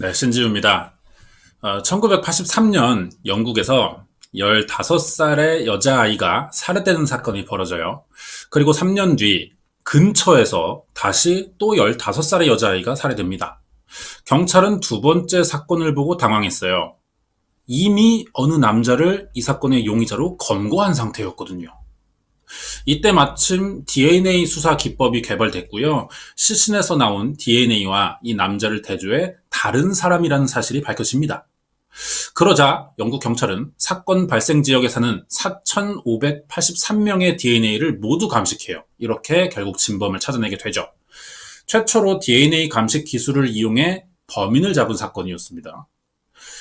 네, 신지우입니다. 1983년 영국에서 15살의 여자아이가 살해되는 사건이 벌어져요. 그리고 3년 뒤 근처에서 다시 또 15살의 여자아이가 살해됩니다. 경찰은 두 번째 사건을 보고 당황했어요. 이미 어느 남자를 이 사건의 용의자로 검거한 상태였거든요. 이때 마침 DNA 수사 기법이 개발됐고요. 시신에서 나온 DNA와 이 남자를 대조해 다른 사람이라는 사실이 밝혀집니다. 그러자 영국 경찰은 사건 발생 지역에 사는 4,583명의 DNA를 모두 감식해요. 이렇게 결국 진범을 찾아내게 되죠. 최초로 DNA 감식 기술을 이용해 범인을 잡은 사건이었습니다.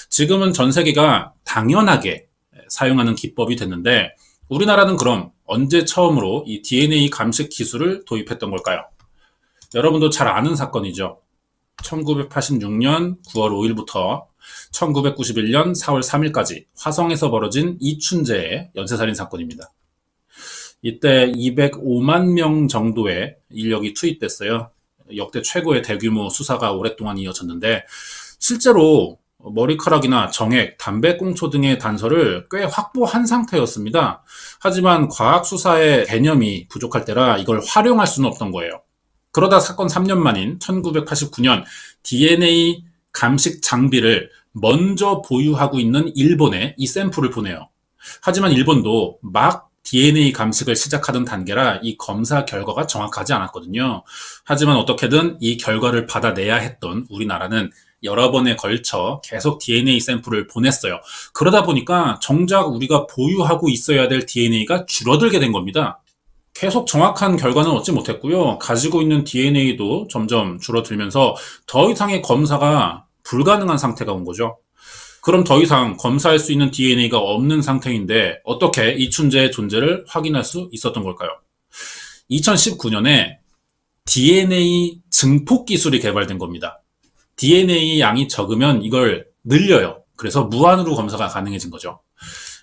지금은 전 세계가 당연하게 사용하는 기법이 됐는데 우리나라는 그럼 언제 처음으로 이 DNA 감식 기술을 도입했던 걸까요? 여러분도 잘 아는 사건이죠. 1986년 9월 5일부터 1991년 4월 3일까지 화성에서 벌어진 이춘재의 연쇄살인 사건입니다. 이때 205만 명 정도의 인력이 투입됐어요. 역대 최고의 대규모 수사가 오랫동안 이어졌는데 실제로 머리카락이나 정액, 담배꽁초 등의 단서를 꽤 확보한 상태였습니다. 하지만 과학수사의 개념이 부족할 때라 이걸 활용할 수는 없던 거예요. 그러다 사건 3년 만인 1989년 DNA 감식 장비를 먼저 보유하고 있는 일본에 이 샘플을 보내요. 하지만 일본도 막 DNA 감식을 시작하던 단계라 이 검사 결과가 정확하지 않았거든요. 하지만 어떻게든 이 결과를 받아내야 했던 우리나라는 여러 번에 걸쳐 계속 DNA 샘플을 보냈어요. 그러다 보니까 정작 우리가 보유하고 있어야 될 DNA가 줄어들게 된 겁니다. 계속 정확한 결과는 얻지 못했고요. 가지고 있는 DNA도 점점 줄어들면서 더 이상의 검사가 불가능한 상태가 온 거죠. 그럼 더 이상 검사할 수 있는 DNA가 없는 상태인데 어떻게 이춘재의 존재를 확인할 수 있었던 걸까요? 2019년에 DNA 증폭 기술이 개발된 겁니다. DNA 양이 적으면 이걸 늘려요. 그래서 무한으로 검사가 가능해진 거죠.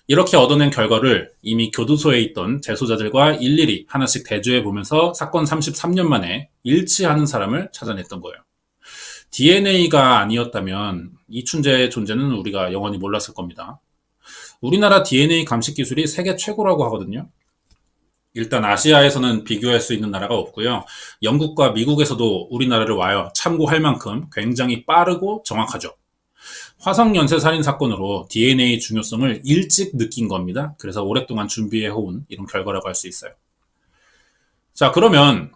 이렇게 얻어낸 결과를 이미 교도소에 있던 재소자들과 일일이 하나씩 대조해 보면서 사건 33년 만에 일치하는 사람을 찾아냈던 거예요. DNA가 아니었다면 이춘재의 존재는 우리가 영원히 몰랐을 겁니다. 우리나라 DNA 감식 기술이 세계 최고라고 하거든요. 일단 아시아에서는 비교할 수 있는 나라가 없고요. 영국과 미국에서도 우리나라를 와요. 참고할 만큼 굉장히 빠르고 정확하죠. 화성 연쇄살인 사건으로 DNA 중요성을 일찍 느낀 겁니다. 그래서 오랫동안 준비해온 이런 결과라고 할 수 있어요. 자, 그러면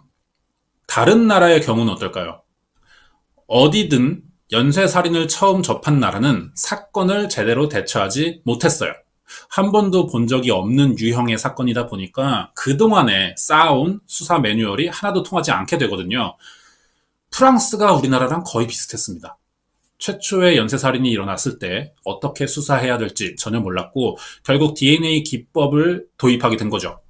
다른 나라의 경우는 어떨까요? 어디든 연쇄살인을 처음 접한 나라는 사건을 제대로 대처하지 못했어요. 한 번도 본 적이 없는 유형의 사건이다 보니까 그동안에 쌓아온 수사 매뉴얼이 하나도 통하지 않게 되거든요. 프랑스가 우리나라랑 거의 비슷했습니다. 최초의 연쇄살인이 일어났을 때 어떻게 수사해야 될지 전혀 몰랐고 결국 DNA 기법을 도입하게 된 거죠.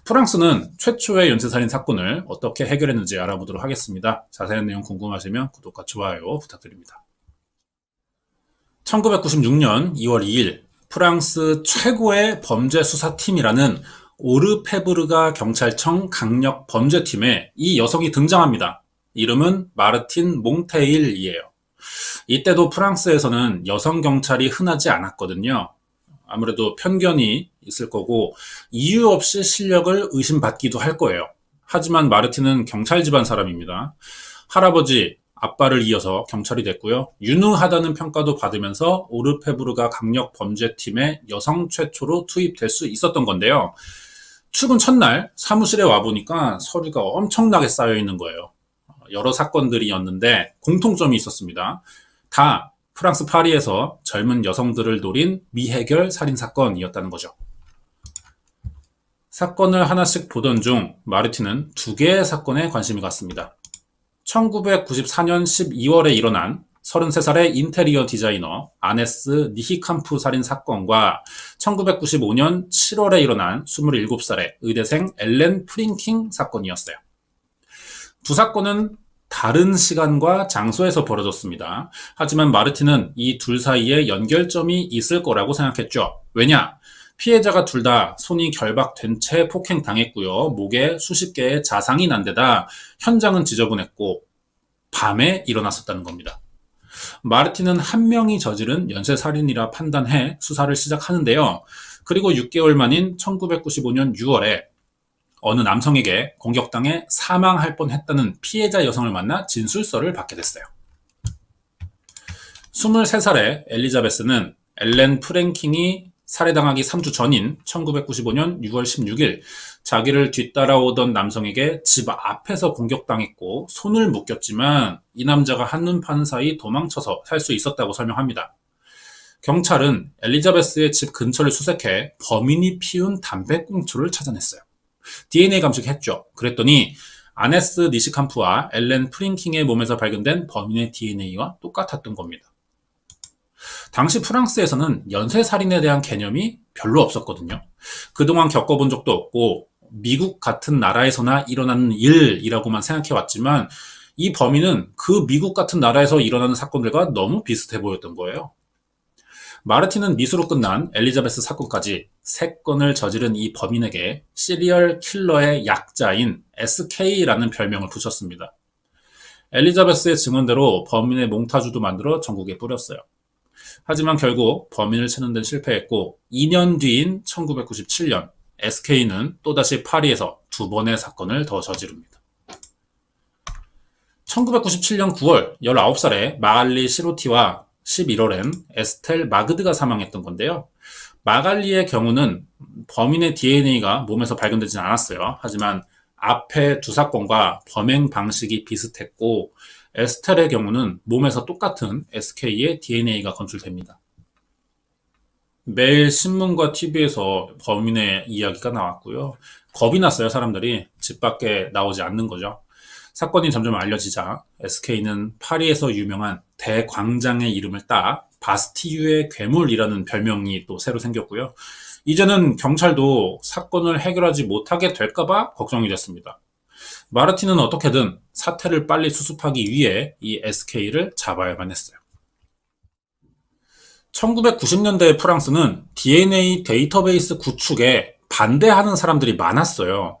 프랑스는 최초의 연쇄살인 사건을 어떻게 해결했는지 알아보도록 하겠습니다. 자세한 내용 궁금하시면 구독과 좋아요 부탁드립니다. 1996년 2월 2일 프랑스 최고의 범죄 수사팀이라는 오르페브르가 경찰청 강력 범죄팀에 이 여성이 등장합니다. 이름은 마르틴 몽테일이에요. 이때도 프랑스에서는 여성 경찰이 흔하지 않았거든요. 아무래도 편견이 있을 거고 이유 없이 실력을 의심받기도 할 거예요. 하지만 마르틴은 경찰 집안 사람입니다. 할아버지, 아빠를 이어서 경찰이 됐고요. 유능하다는 평가도 받으면서 오르페브르가 강력 범죄팀에 여성 최초로 투입될 수 있었던 건데요. 출근 첫날 사무실에 와보니까 서류가 엄청나게 쌓여 있는 거예요. 여러 사건들이었는데 공통점이 있었습니다. 다 프랑스 파리에서 젊은 여성들을 노린 미해결 살인사건이었다는 거죠. 사건을 하나씩 보던 중 마르틴은 두 개의 사건에 관심이 갔습니다. 1994년 12월에 일어난 33살의 인테리어 디자이너 아네스 니히캄프 살인 사건과 1995년 7월에 일어난 27살의 의대생 엘렌 프링킹 사건이었어요. 두 사건은 다른 시간과 장소에서 벌어졌습니다. 하지만 마르틴은 이 둘 사이에 연결점이 있을 거라고 생각했죠. 왜냐? 피해자가 둘 다 손이 결박된 채 폭행당했고요. 목에 수십 개의 자상이 난 데다 현장은 지저분했고 밤에 일어났었다는 겁니다. 마르틴은 한 명이 저지른 연쇄살인이라 판단해 수사를 시작하는데요. 그리고 6개월 만인 1995년 6월에 어느 남성에게 공격당해 사망할 뻔했다는 피해자 여성을 만나 진술서를 받게 됐어요. 23살의 엘리자베스는 엘렌 프랭킹이 살해당하기 3주 전인 1995년 6월 16일 자기를 뒤따라오던 남성에게 집 앞에서 공격당했고 손을 묶였지만 이 남자가 한눈 파는 사이 도망쳐서 살 수 있었다고 설명합니다. 경찰은 엘리자베스의 집 근처를 수색해 범인이 피운 담배꽁초를 찾아냈어요. DNA 감식했죠. 그랬더니 아네스 니시캄프와 엘렌 프랭킹의 몸에서 발견된 범인의 DNA와 똑같았던 겁니다. 당시 프랑스에서는 연쇄살인에 대한 개념이 별로 없었거든요. 그동안 겪어본 적도 없고 미국 같은 나라에서나 일어나는 일이라고만 생각해왔지만 이 범인은 그 미국 같은 나라에서 일어나는 사건들과 너무 비슷해 보였던 거예요. 마르틴은 미수로 끝난 엘리자베스 사건까지 3건을 저지른 이 범인에게 시리얼 킬러의 약자인 SK라는 별명을 붙였습니다. 엘리자베스의 증언대로 범인의 몽타주도 만들어 전국에 뿌렸어요. 하지만 결국 범인을 찾는 데는 실패했고 2년 뒤인 1997년 SK는 또다시 파리에서 2번의 사건을 더 저지릅니다. 1997년 9월 19살의 마갈리 시로티와 11월엔 에스텔 마그드가 사망했던 건데요. 마갈리의 경우는 범인의 DNA가 몸에서 발견되진 않았어요. 하지만 앞에 2사건과 범행 방식이 비슷했고 에스텔의 경우는 몸에서 똑같은 SK의 DNA가 검출됩니다. 매일 신문과 TV에서 범인의 이야기가 나왔고요. 겁이 났어요, 사람들이. 집 밖에 나오지 않는 거죠. 사건이 점점 알려지자 SK는 파리에서 유명한 대광장의 이름을 따 바스티유의 괴물이라는 별명이 또 새로 생겼고요. 이제는 경찰도 사건을 해결하지 못하게 될까봐 걱정이 됐습니다. 마르틴은 어떻게든 사태를 빨리 수습하기 위해 이 SK를 잡아야만 했어요. 1990년대 프랑스는 DNA 데이터베이스 구축에 반대하는 사람들이 많았어요.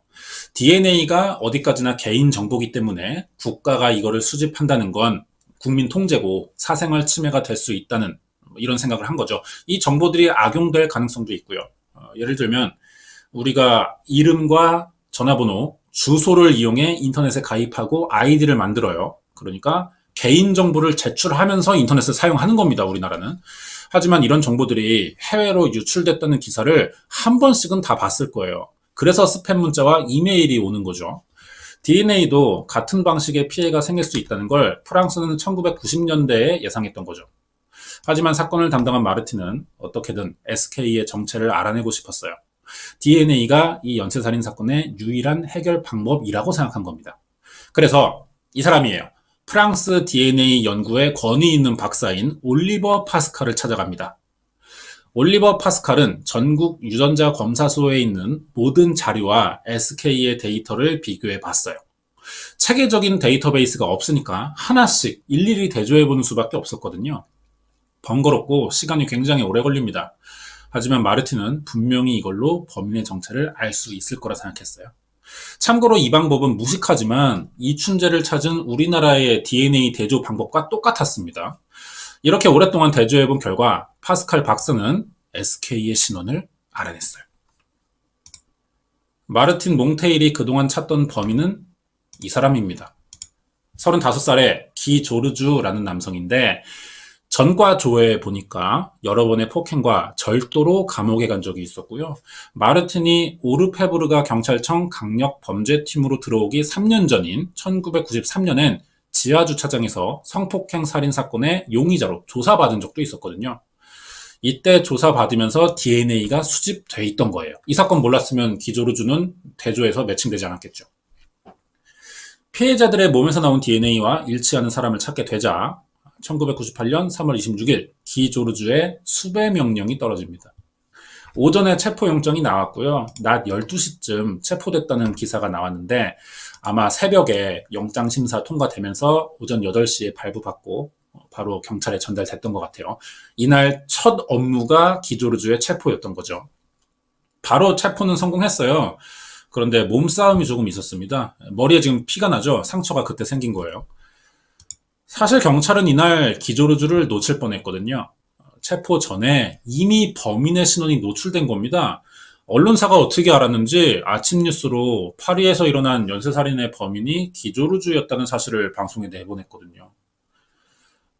DNA가 어디까지나 개인 정보기 때문에 국가가 이거를 수집한다는 건 국민 통제고 사생활 침해가 될 수 있다는 이런 생각을 한 거죠. 이 정보들이 악용될 가능성도 있고요. 예를 들면 우리가 이름과 전화번호, 주소를 이용해 인터넷에 가입하고 아이디를 만들어요. 그러니까 개인정보를 제출하면서 인터넷을 사용하는 겁니다, 우리나라는. 하지만 이런 정보들이 해외로 유출됐다는 기사를 한 번씩은 다 봤을 거예요. 그래서 스팸 문자와 이메일이 오는 거죠. DNA도 같은 방식의 피해가 생길 수 있다는 걸 프랑스는 1990년대에 예상했던 거죠. 하지만 사건을 담당한 마르틴은 어떻게든 SK의 정체를 알아내고 싶었어요. DNA가 이 연쇄살인 사건의 유일한 해결 방법이라고 생각한 겁니다. 그래서 이 사람이에요. 프랑스 DNA 연구에 권위 있는 박사인 올리버 파스칼을 찾아갑니다. 올리버 파스칼은 전국 유전자 검사소에 있는 모든 자료와 SK의 데이터를 비교해 봤어요. 체계적인 데이터베이스가 없으니까 하나씩 일일이 대조해보는 수밖에 없었거든요. 번거롭고 시간이 굉장히 오래 걸립니다. 하지만 마르틴은 분명히 이걸로 범인의 정체를 알 수 있을 거라 생각했어요. 참고로 이 방법은 무식하지만 이춘재를 찾은 우리나라의 DNA 대조 방법과 똑같았습니다. 이렇게 오랫동안 대조해본 결과 파스칼 박사는 SK의 신원을 알아냈어요. 마르틴 몽테일이 그동안 찾던 범인은 이 사람입니다. 35살의 기 조르주라는 남성인데 전과 조에 보니까 여러 번의 폭행과 절도로 감옥에 간 적이 있었고요. 마르틴이 오르페브르가 경찰청 강력범죄팀으로 들어오기 3년 전인 1993년엔 지하주차장에서 성폭행 살인 사건의 용의자로 조사받은 적도 있었거든요. 이때 조사받으면서 DNA가 수집돼 있던 거예요. 이 사건 몰랐으면 기조르주는 대조에서 매칭되지 않았겠죠. 피해자들의 몸에서 나온 DNA와 일치하는 사람을 찾게 되자 1998년 3월 26일 기조르주의 수배 명령이 떨어집니다. 오전에 체포영장이 나왔고요. 낮 12시쯤 체포됐다는 기사가 나왔는데 아마 새벽에 영장심사 통과되면서 오전 8시에 발부받고 바로 경찰에 전달됐던 것 같아요. 이날 첫 업무가 기조르주의 체포였던 거죠. 바로 체포는 성공했어요. 그런데 몸싸움이 조금 있었습니다. 머리에 지금 피가 나죠? 상처가 그때 생긴 거예요. 사실 경찰은 이날 기조루주를 놓칠 뻔했거든요. 체포 전에 이미 범인의 신원이 노출된 겁니다. 언론사가 어떻게 알았는지 아침 뉴스로 파리에서 일어난 연쇄살인의 범인이 기조루주였다는 사실을 방송에 내보냈거든요.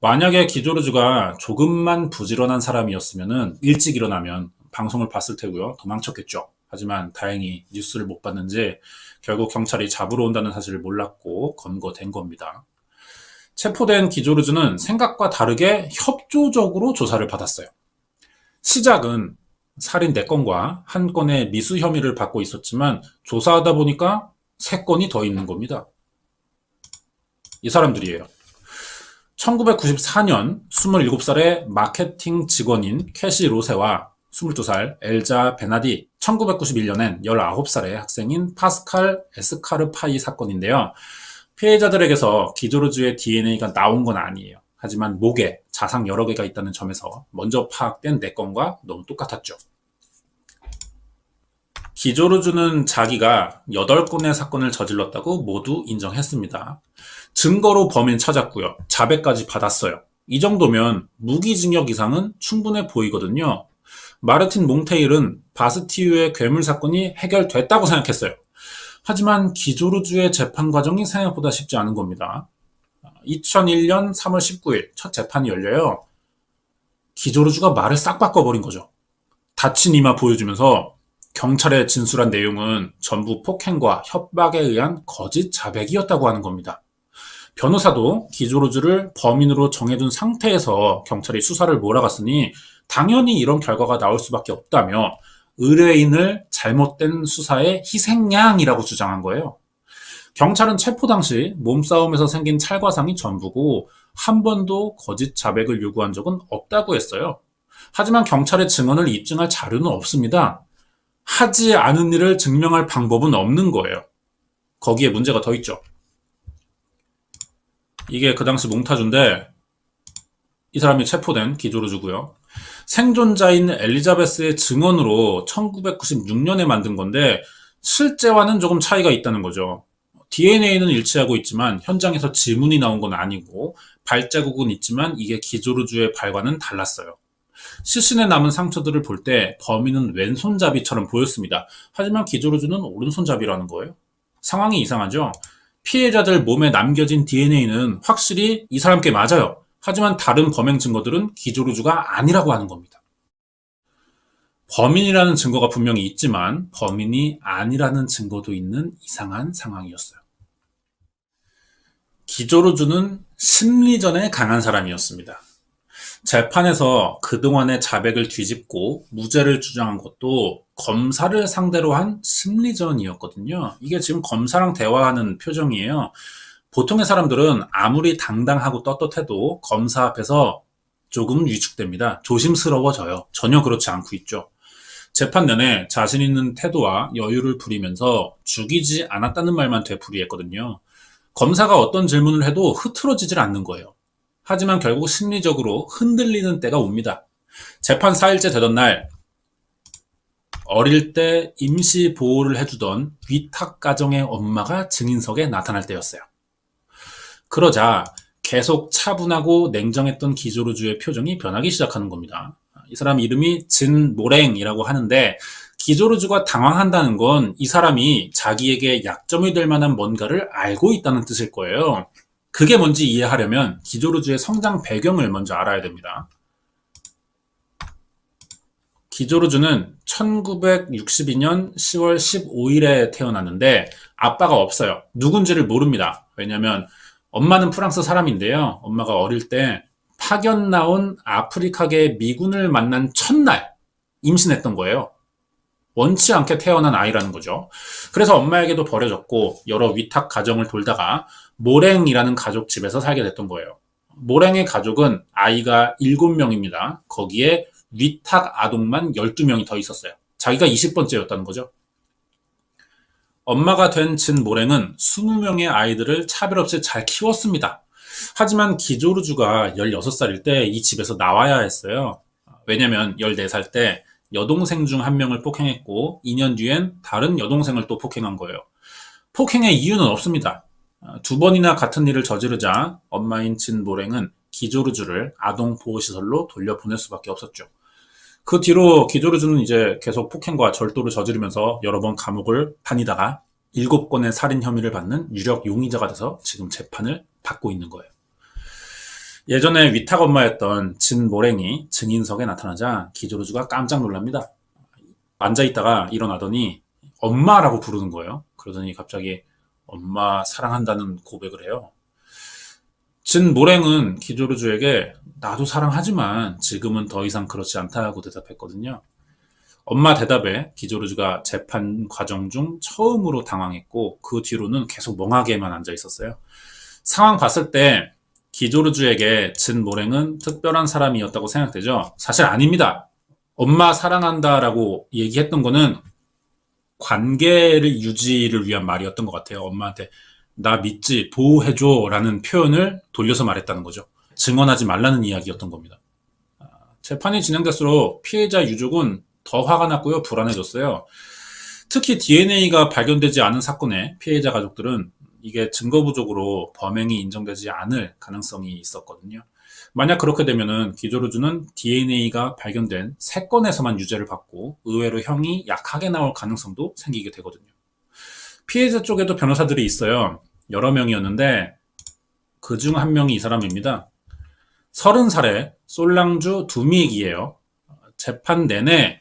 만약에 기조루주가 조금만 부지런한 사람이었으면 일찍 일어나면 방송을 봤을 테고요. 도망쳤겠죠. 하지만 다행히 뉴스를 못 봤는지 결국 경찰이 잡으러 온다는 사실을 몰랐고 검거된 겁니다. 체포된 기조르즈는 생각과 다르게 협조적으로 조사를 받았어요. 시작은 살인 4건과 1건의 미수 혐의를 받고 있었지만 조사하다 보니까 3건이 더 있는 겁니다. 이 사람들이에요. 1994년 27살의 마케팅 직원인 캐시 로세와 22살 엘자 베나디, 1991년엔 19살의 학생인 파스칼 에스카르파이 사건인데요. 피해자들에게서 기조르주의 DNA가 나온 건 아니에요. 하지만 목에 자상 여러 개가 있다는 점에서 먼저 파악된 4건과 너무 똑같았죠. 기조르주는 자기가 8건의 사건을 저질렀다고 모두 인정했습니다. 증거로 범인 찾았고요. 자백까지 받았어요. 이 정도면 무기징역 이상은 충분해 보이거든요. 마르틴 몽테일은 바스티유의 괴물 사건이 해결됐다고 생각했어요. 하지만 기조르주의 재판 과정이 생각보다 쉽지 않은 겁니다. 2001년 3월 19일 첫 재판이 열려요. 기조르주가 말을 싹 바꿔버린 거죠. 다친 이마 보여주면서 경찰에 진술한 내용은 전부 폭행과 협박에 의한 거짓 자백이었다고 하는 겁니다. 변호사도 기조르주를 범인으로 정해둔 상태에서 경찰이 수사를 몰아갔으니 당연히 이런 결과가 나올 수밖에 없다며 의뢰인을 잘못된 수사의 희생양이라고 주장한 거예요. 경찰은 체포 당시 몸싸움에서 생긴 찰과상이 전부고 한 번도 거짓 자백을 요구한 적은 없다고 했어요. 하지만 경찰의 증언을 입증할 자료는 없습니다. 하지 않은 일을 증명할 방법은 없는 거예요. 거기에 문제가 더 있죠. 이게 그 당시 몽타주인데 이 사람이 체포된 기조르주고요. 생존자인 엘리자베스의 증언으로 1996년에 만든 건데 실제와는 조금 차이가 있다는 거죠. DNA는 일치하고 있지만 현장에서 지문이 나온 건 아니고 발자국은 있지만 이게 기조르주의 발과는 달랐어요. 시신에 남은 상처들을 볼 때 범인은 왼손잡이처럼 보였습니다. 하지만 기조르주는 오른손잡이라는 거예요. 상황이 이상하죠? 피해자들 몸에 남겨진 DNA는 확실히 이 사람께 맞아요. 하지만 다른 범행 증거들은 기조르주가 아니라고 하는 겁니다. 범인이라는 증거가 분명히 있지만 범인이 아니라는 증거도 있는 이상한 상황이었어요. 기조르주는 심리전에 강한 사람이었습니다. 재판에서 그동안의 자백을 뒤집고 무죄를 주장한 것도 검사를 상대로 한 심리전이었거든요. 이게 지금 검사랑 대화하는 표정이에요. 보통의 사람들은 아무리 당당하고 떳떳해도 검사 앞에서 조금 위축됩니다. 조심스러워져요. 전혀 그렇지 않고 있죠. 재판 내내 자신 있는 태도와 여유를 부리면서 죽이지 않았다는 말만 되풀이했거든요. 검사가 어떤 질문을 해도 흐트러지질 않는 거예요. 하지만 결국 심리적으로 흔들리는 때가 옵니다. 재판 4일째 되던 날, 어릴 때 임시 보호를 해주던 위탁 가정의 엄마가 증인석에 나타날 때였어요. 그러자 계속 차분하고 냉정했던 기조르주의 표정이 변하기 시작하는 겁니다. 이 사람 이름이 진모랭이라고 하는데 기조르주가 당황한다는 건 이 사람이 자기에게 약점이 될 만한 뭔가를 알고 있다는 뜻일 거예요. 그게 뭔지 이해하려면 기조르주의 성장 배경을 먼저 알아야 됩니다. 기조르주는 1962년 10월 15일에 태어났는데 아빠가 없어요. 누군지를 모릅니다. 왜냐하면 엄마는 프랑스 사람인데요. 엄마가 어릴 때 파견 나온 아프리카계 미군을 만난 첫날 임신했던 거예요. 원치 않게 태어난 아이라는 거죠. 그래서 엄마에게도 버려졌고 여러 위탁 가정을 돌다가 모랭이라는 가족 집에서 살게 됐던 거예요. 모랭의 가족은 아이가 7명입니다. 거기에 위탁 아동만 12명이 더 있었어요. 자기가 20번째였다는 거죠. 엄마가 된 진 모랭은 20명의 아이들을 차별 없이 잘 키웠습니다. 하지만 기조르주가 16살일 때 이 집에서 나와야 했어요. 왜냐면 14살 때 여동생 중 한 명을 폭행했고 2년 뒤엔 다른 여동생을 또 폭행한 거예요. 폭행의 이유는 없습니다. 두 번이나 같은 일을 저지르자 엄마인 진보랭은 기조르주를 아동보호시설로 돌려보낼 수밖에 없었죠. 그 뒤로 기조르주는 이제 계속 폭행과 절도를 저지르면서 여러 번 감옥을 다니다가 7건의 살인 혐의를 받는 유력 용의자가 돼서 지금 재판을 받고 있는 거예요. 예전에 위탁 엄마였던 진모랭이 증인석에 나타나자 기조르주가 깜짝 놀랍니다. 앉아있다가 일어나더니 엄마라고 부르는 거예요. 그러더니 갑자기 엄마 사랑한다는 고백을 해요. 진모랭은 기조르주에게 나도 사랑하지만 지금은 더 이상 그렇지 않다고 대답했거든요. 엄마 대답에 기조르주가 재판 과정 중 처음으로 당황했고 그 뒤로는 계속 멍하게만 앉아 있었어요. 상황 봤을 때 기조르주에게 진모랭은 특별한 사람이었다고 생각되죠? 사실 아닙니다. 엄마 사랑한다라고 얘기했던 거는 관계를 유지를 위한 말이었던 것 같아요. 엄마한테 나 믿지, 보호해줘 라는 표현을 돌려서 말했다는 거죠. 증언하지 말라는 이야기였던 겁니다. 재판이 진행될수록 피해자 유족은 더 화가 났고요. 불안해졌어요. 특히 DNA가 발견되지 않은 사건의 피해자 가족들은 이게 증거 부족으로 범행이 인정되지 않을 가능성이 있었거든요. 만약 그렇게 되면은 기조르주는 DNA가 발견된 3건에서만 유죄를 받고 의외로 형이 약하게 나올 가능성도 생기게 되거든요. 피해자 쪽에도 변호사들이 있어요. 여러 명이었는데 그중 한 명이 이 사람입니다. 30살의 솔랑주 두미익이에요. 재판 내내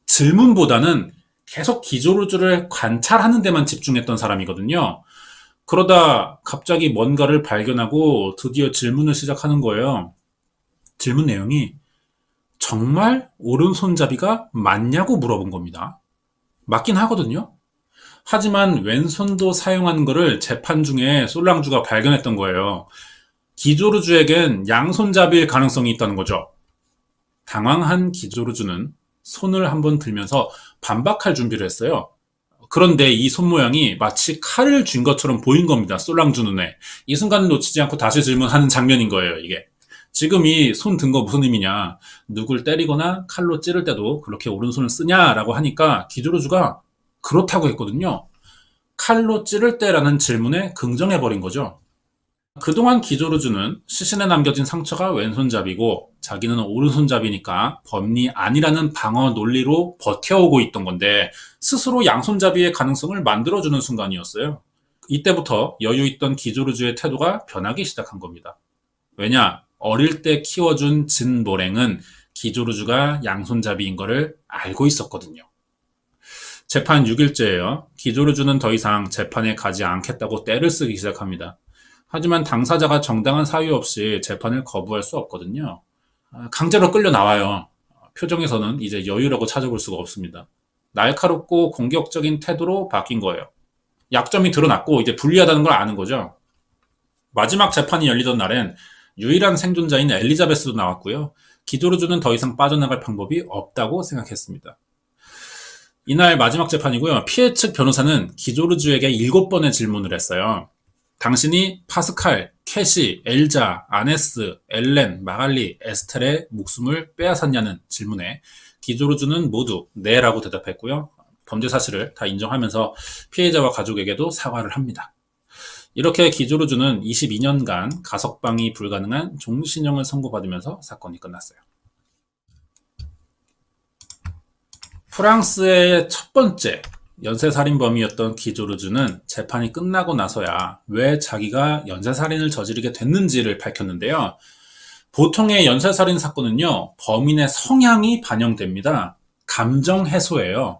질문보다는 계속 기조르주를 관찰하는 데만 집중했던 사람이거든요. 그러다 갑자기 뭔가를 발견하고 드디어 질문을 시작하는 거예요. 질문 내용이 정말 오른손잡이가 맞냐고 물어본 겁니다. 맞긴 하거든요. 하지만 왼손도 사용하는 거를 재판 중에 솔랑주가 발견했던 거예요. 기조르주에겐 양손잡이일 가능성이 있다는 거죠. 당황한 기조르주는 손을 한번 들면서 반박할 준비를 했어요. 그런데 이 손 모양이 마치 칼을 쥔 것처럼 보인 겁니다. 솔랑주 눈에. 이 순간을 놓치지 않고 다시 질문하는 장면인 거예요, 이게. 지금 이 손 든 거 무슨 의미냐? 누굴 때리거나 칼로 찌를 때도 그렇게 오른손을 쓰냐라고 하니까 기조르주가 그렇다고 했거든요. 칼로 찌를 때라는 질문에 긍정해버린 거죠. 그동안 기조르주는 시신에 남겨진 상처가 왼손잡이고 자기는 오른손잡이니까 범인이 아니라는 방어 논리로 버텨오고 있던 건데 스스로 양손잡이의 가능성을 만들어주는 순간이었어요. 이때부터 여유있던 기조르주의 태도가 변하기 시작한 겁니다. 왜냐? 어릴 때 키워준 진모랭은 기조르주가 양손잡이인 거를 알고 있었거든요. 재판 6일째예요. 기조르주는 더 이상 재판에 가지 않겠다고 떼를 쓰기 시작합니다. 하지만 당사자가 정당한 사유 없이 재판을 거부할 수 없거든요. 강제로 끌려 나와요. 표정에서는 이제 여유라고 찾아볼 수가 없습니다. 날카롭고 공격적인 태도로 바뀐 거예요. 약점이 드러났고 이제 불리하다는 걸 아는 거죠. 마지막 재판이 열리던 날엔 유일한 생존자인 엘리자베스도 나왔고요. 기조르주는 더 이상 빠져나갈 방법이 없다고 생각했습니다. 이날 마지막 재판이고요. 피해 측 변호사는 기조르주에게 7번의 질문을 했어요. 당신이 파스칼, 캐시, 엘자, 아네스, 엘렌, 마갈리, 에스텔의 목숨을 빼앗았냐는 질문에 기조르주는 모두 네라고 대답했고요. 범죄 사실을 다 인정하면서 피해자와 가족에게도 사과를 합니다. 이렇게 기조르주는 22년간 가석방이 불가능한 종신형을 선고받으면서 사건이 끝났어요. 프랑스의 첫 번째 연쇄살인범이었던 기조르주는 재판이 끝나고 나서야 왜 자기가 연쇄살인을 저지르게 됐는지를 밝혔는데요. 보통의 연쇄살인 사건은요, 범인의 성향이 반영됩니다. 감정 해소예요.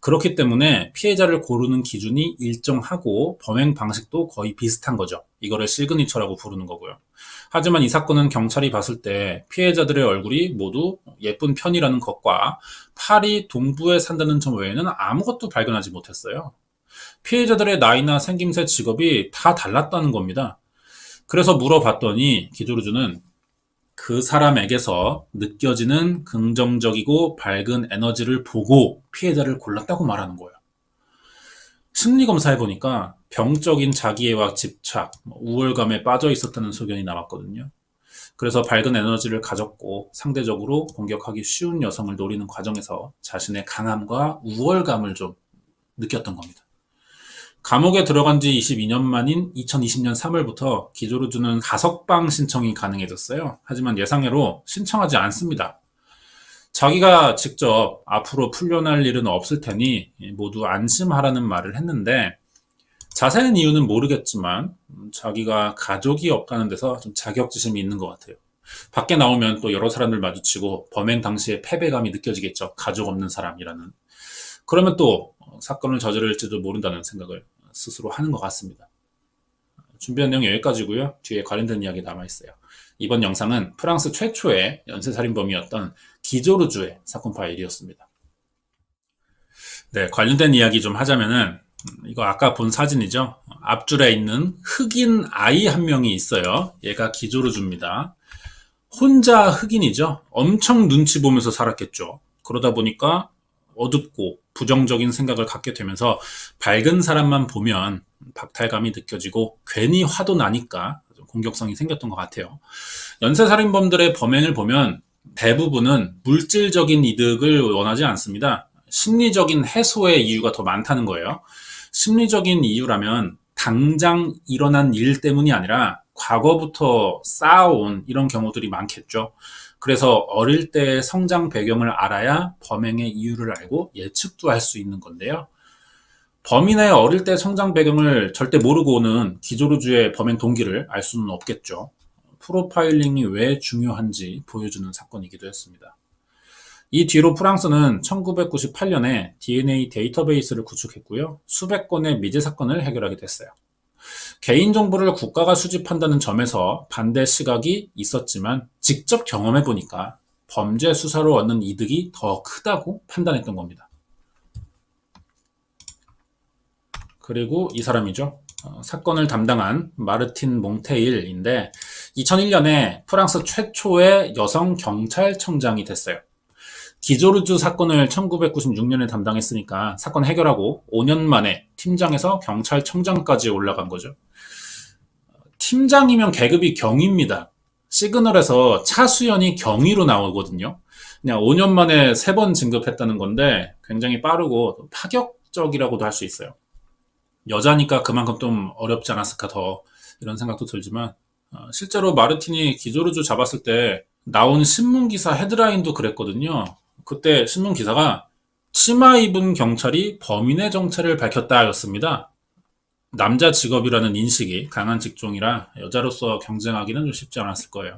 그렇기 때문에 피해자를 고르는 기준이 일정하고 범행 방식도 거의 비슷한 거죠. 이거를 시그니처라고 부르는 거고요. 하지만 이 사건은 경찰이 봤을 때 피해자들의 얼굴이 모두 예쁜 편이라는 것과 파리 동부에 산다는 점 외에는 아무것도 발견하지 못했어요. 피해자들의 나이나 생김새, 직업이 다 달랐다는 겁니다. 그래서 물어봤더니 기조르주는 그 사람에게서 느껴지는 긍정적이고 밝은 에너지를 보고 피해자를 골랐다고 말하는 거예요. 심리검사해보니까 병적인 자기애와 집착, 우월감에 빠져 있었다는 소견이 나왔거든요. 그래서 밝은 에너지를 가졌고 상대적으로 공격하기 쉬운 여성을 노리는 과정에서 자신의 강함과 우월감을 좀 느꼈던 겁니다. 감옥에 들어간 지 22년 만인 2020년 3월부터 기조루주는 가석방 신청이 가능해졌어요. 하지만 예상외로 신청하지 않습니다. 자기가 직접 앞으로 풀려날 일은 없을 테니 모두 안심하라는 말을 했는데, 자세한 이유는 모르겠지만 자기가 가족이 없다는 데서 좀 자격지심이 있는 것 같아요. 밖에 나오면 또 여러 사람들 마주치고 범행 당시에 패배감이 느껴지겠죠. 가족 없는 사람이라는. 그러면 또 사건을 저지를지도 모른다는 생각을 스스로 하는 것 같습니다. 준비한 내용 여기까지고요. 뒤에 관련된 이야기 남아있어요. 이번 영상은 프랑스 최초의 연쇄살인범이었던 기조루주의 사건 파일이었습니다. 네, 관련된 이야기 좀 하자면은, 이거 아까 본 사진이죠. 앞줄에 있는 흑인 아이 한 명이 있어요. 얘가 기조루주입니다. 혼자 흑인이죠. 엄청 눈치 보면서 살았겠죠. 그러다 보니까 어둡고 부정적인 생각을 갖게 되면서 밝은 사람만 보면 박탈감이 느껴지고 괜히 화도 나니까 공격성이 생겼던 것 같아요. 연쇄살인범들의 범행을 보면 대부분은 물질적인 이득을 원하지 않습니다. 심리적인 해소의 이유가 더 많다는 거예요. 심리적인 이유라면 당장 일어난 일 때문이 아니라 과거부터 쌓아온 이런 경우들이 많겠죠. 그래서 어릴 때의 성장 배경을 알아야 범행의 이유를 알고 예측도 할 수 있는 건데요. 범인의 어릴 때 성장 배경을 절대 모르고는 기조루주의 범행 동기를 알 수는 없겠죠. 프로파일링이 왜 중요한지 보여주는 사건이기도 했습니다. 이 뒤로 프랑스는 1998년에 DNA 데이터베이스를 구축했고요. 수백 건의 미제 사건을 해결하게 됐어요. 개인정보를 국가가 수집한다는 점에서 반대 시각이 있었지만 직접 경험해보니까 범죄 수사로 얻는 이득이 더 크다고 판단했던 겁니다. 그리고 이 사람이죠. 사건을 담당한 마르틴 몽테일인데 2001년에 프랑스 최초의 여성 경찰청장이 됐어요. 기조루주 사건을 1996년에 담당했으니까 사건 해결하고 5년 만에 팀장에서 경찰청장까지 올라간 거죠. 팀장이면 계급이 경위입니다. 시그널에서 차수연이 경위로 나오거든요. 그냥 5년 만에 3번 진급했다는 건데 굉장히 빠르고 파격적이라고도 할 수 있어요. 여자니까 그만큼 좀 어렵지 않았을까 더 이런 생각도 들지만 실제로 마르틴이 기조루주 잡았을 때 나온 신문기사 헤드라인도 그랬거든요. 그때 신문기사가 치마 입은 경찰이 범인의 정체를 밝혔다 였습니다. 남자 직업이라는 인식이 강한 직종이라 여자로서 경쟁하기는 좀 쉽지 않았을 거예요.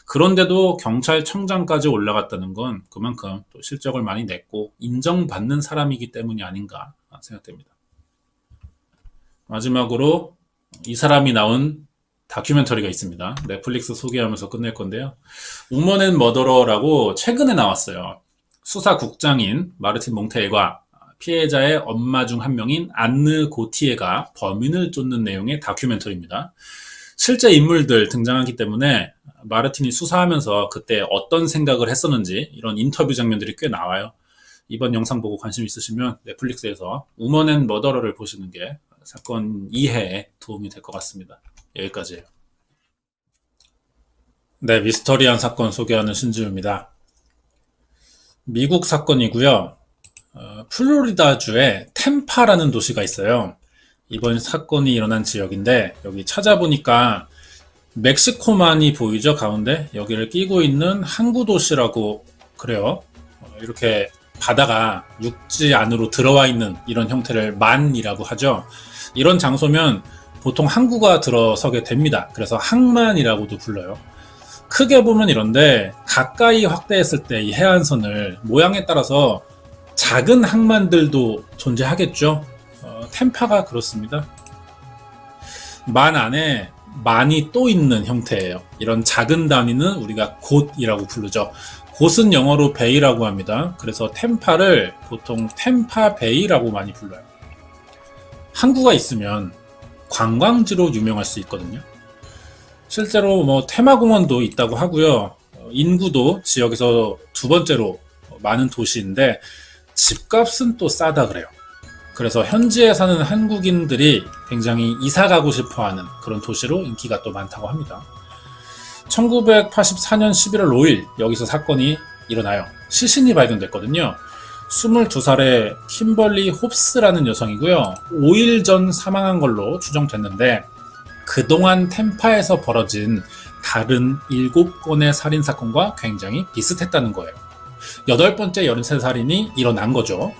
그런데도 경찰청장까지 올라갔다는 건 그만큼 또 실적을 많이 냈고 인정받는 사람이기 때문이 아닌가 생각됩니다. 마지막으로 이 사람이 나온 다큐멘터리가 있습니다. 넷플릭스 소개하면서 끝낼 건데요. 우먼 앤 머더러라고 최근에 나왔어요. 수사국장인 마르틴 몽테일과 피해자의 엄마 중 한 명인 안느 고티에가 범인을 쫓는 내용의 다큐멘터리입니다. 실제 인물들 등장하기 때문에 마르틴이 수사하면서 그때 어떤 생각을 했었는지 이런 인터뷰 장면들이 꽤 나와요. 이번 영상 보고 관심 있으시면 넷플릭스에서 우먼 앤 머더러를 보시는 게 사건 이해에 도움이 될 것 같습니다. 여기까지예요. 네, 미스터리한 사건 소개하는 신지우입니다. 미국 사건이고요. 플로리다주에 템파라는 도시가 있어요. 이번 사건이 일어난 지역인데 여기 찾아보니까 멕시코만이 보이죠, 가운데. 여기를 끼고 있는 항구 도시라고 그래요. 이렇게 바다가 육지 안으로 들어와 있는 이런 형태를 만이라고 하죠. 이런 장소면 보통 항구가 들어서게 됩니다. 그래서 항만이라고도 불러요. 크게 보면 이런데 가까이 확대했을 때 이 해안선을 모양에 따라서 작은 항만들도 존재하겠죠. 템파가 그렇습니다. 만 안에 만이 또 있는 형태예요. 이런 작은 단위는 우리가 곳이라고 부르죠. 곳은 영어로 베이라고 합니다. 그래서 템파를 보통 템파 베이라고 많이 불러요. 항구가 있으면 관광지로 유명할 수 있거든요. 실제로 테마공원도 있다고 하고요. 인구도 지역에서 두 번째로 많은 도시인데 집값은 또 싸다 그래요. 그래서 현지에 사는 한국인들이 굉장히 이사 가고 싶어 하는 그런 도시로 인기가 또 많다고 합니다. 1984년 11월 5일 여기서 사건이 일어나요. 시신이 발견됐거든요. 22살의 킴벌리 홉스라는 여성이고요. 5일 전 사망한 걸로 추정됐는데 그동안 템파에서 벌어진 다른 7건의 살인사건과 굉장히 비슷했다는 거예요. 8번째 연쇄살인이 일어난 거죠.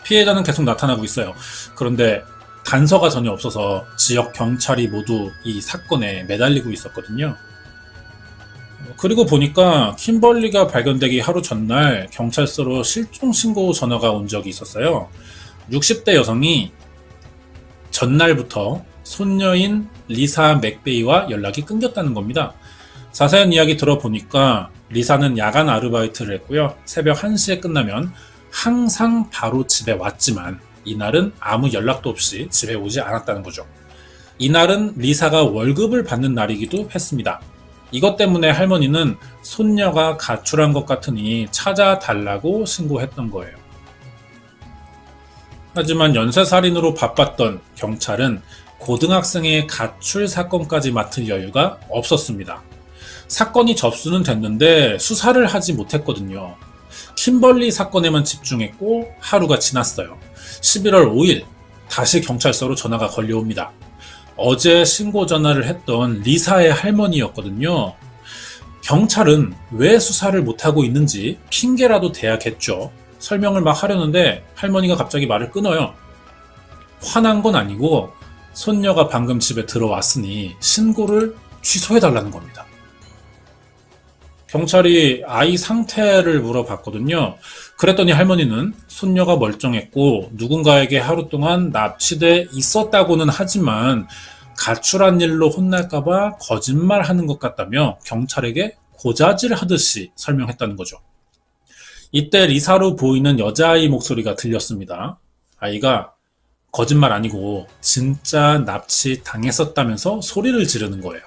피해자는 계속 나타나고 있어요. 그런데 단서가 전혀 없어서 지역 경찰이 모두 이 사건에 매달리고 있었거든요. 그리고 보니까 킴벌리가 발견되기 하루 전날 경찰서로 실종신고 전화가 온 적이 있었어요. 60대 여성이 전날부터 손녀인 리사 맥베이와 연락이 끊겼다는 겁니다. 자세한 이야기 들어보니까 리사는 야간 아르바이트를 했고요. 새벽 1시에 끝나면 항상 바로 집에 왔지만 이날은 아무 연락도 없이 집에 오지 않았다는 거죠. 이날은 리사가 월급을 받는 날이기도 했습니다. 이것 때문에 할머니는 손녀가 가출한 것 같으니 찾아달라고 신고했던 거예요. 하지만 연쇄살인으로 바빴던 경찰은 고등학생의 가출 사건까지 맡을 여유가 없었습니다. 사건이 접수는 됐는데 수사를 하지 못했거든요. 킴벌리 사건에만 집중했고 하루가 지났어요. 11월 5일 다시 경찰서로 전화가 걸려옵니다. 어제 신고 전화를 했던 리사의 할머니였거든요. 경찰은 왜 수사를 못하고 있는지 핑계라도 대야겠죠. 설명을 막 하려는데 할머니가 갑자기 말을 끊어요. 화난 건 아니고 손녀가 방금 집에 들어왔으니 신고를 취소해달라는 겁니다. 경찰이 아이 상태를 물어봤거든요. 그랬더니 할머니는 손녀가 멀쩡했고 누군가에게 하루 동안 납치돼 있었다고는 하지만 가출한 일로 혼날까봐 거짓말하는 것 같다며 경찰에게 고자질 하듯이 설명했다는 거죠. 이때 리사로 보이는 여자아이 목소리가 들렸습니다. 아이가 거짓말 아니고 진짜 납치 당했었다면서 소리를 지르는 거예요.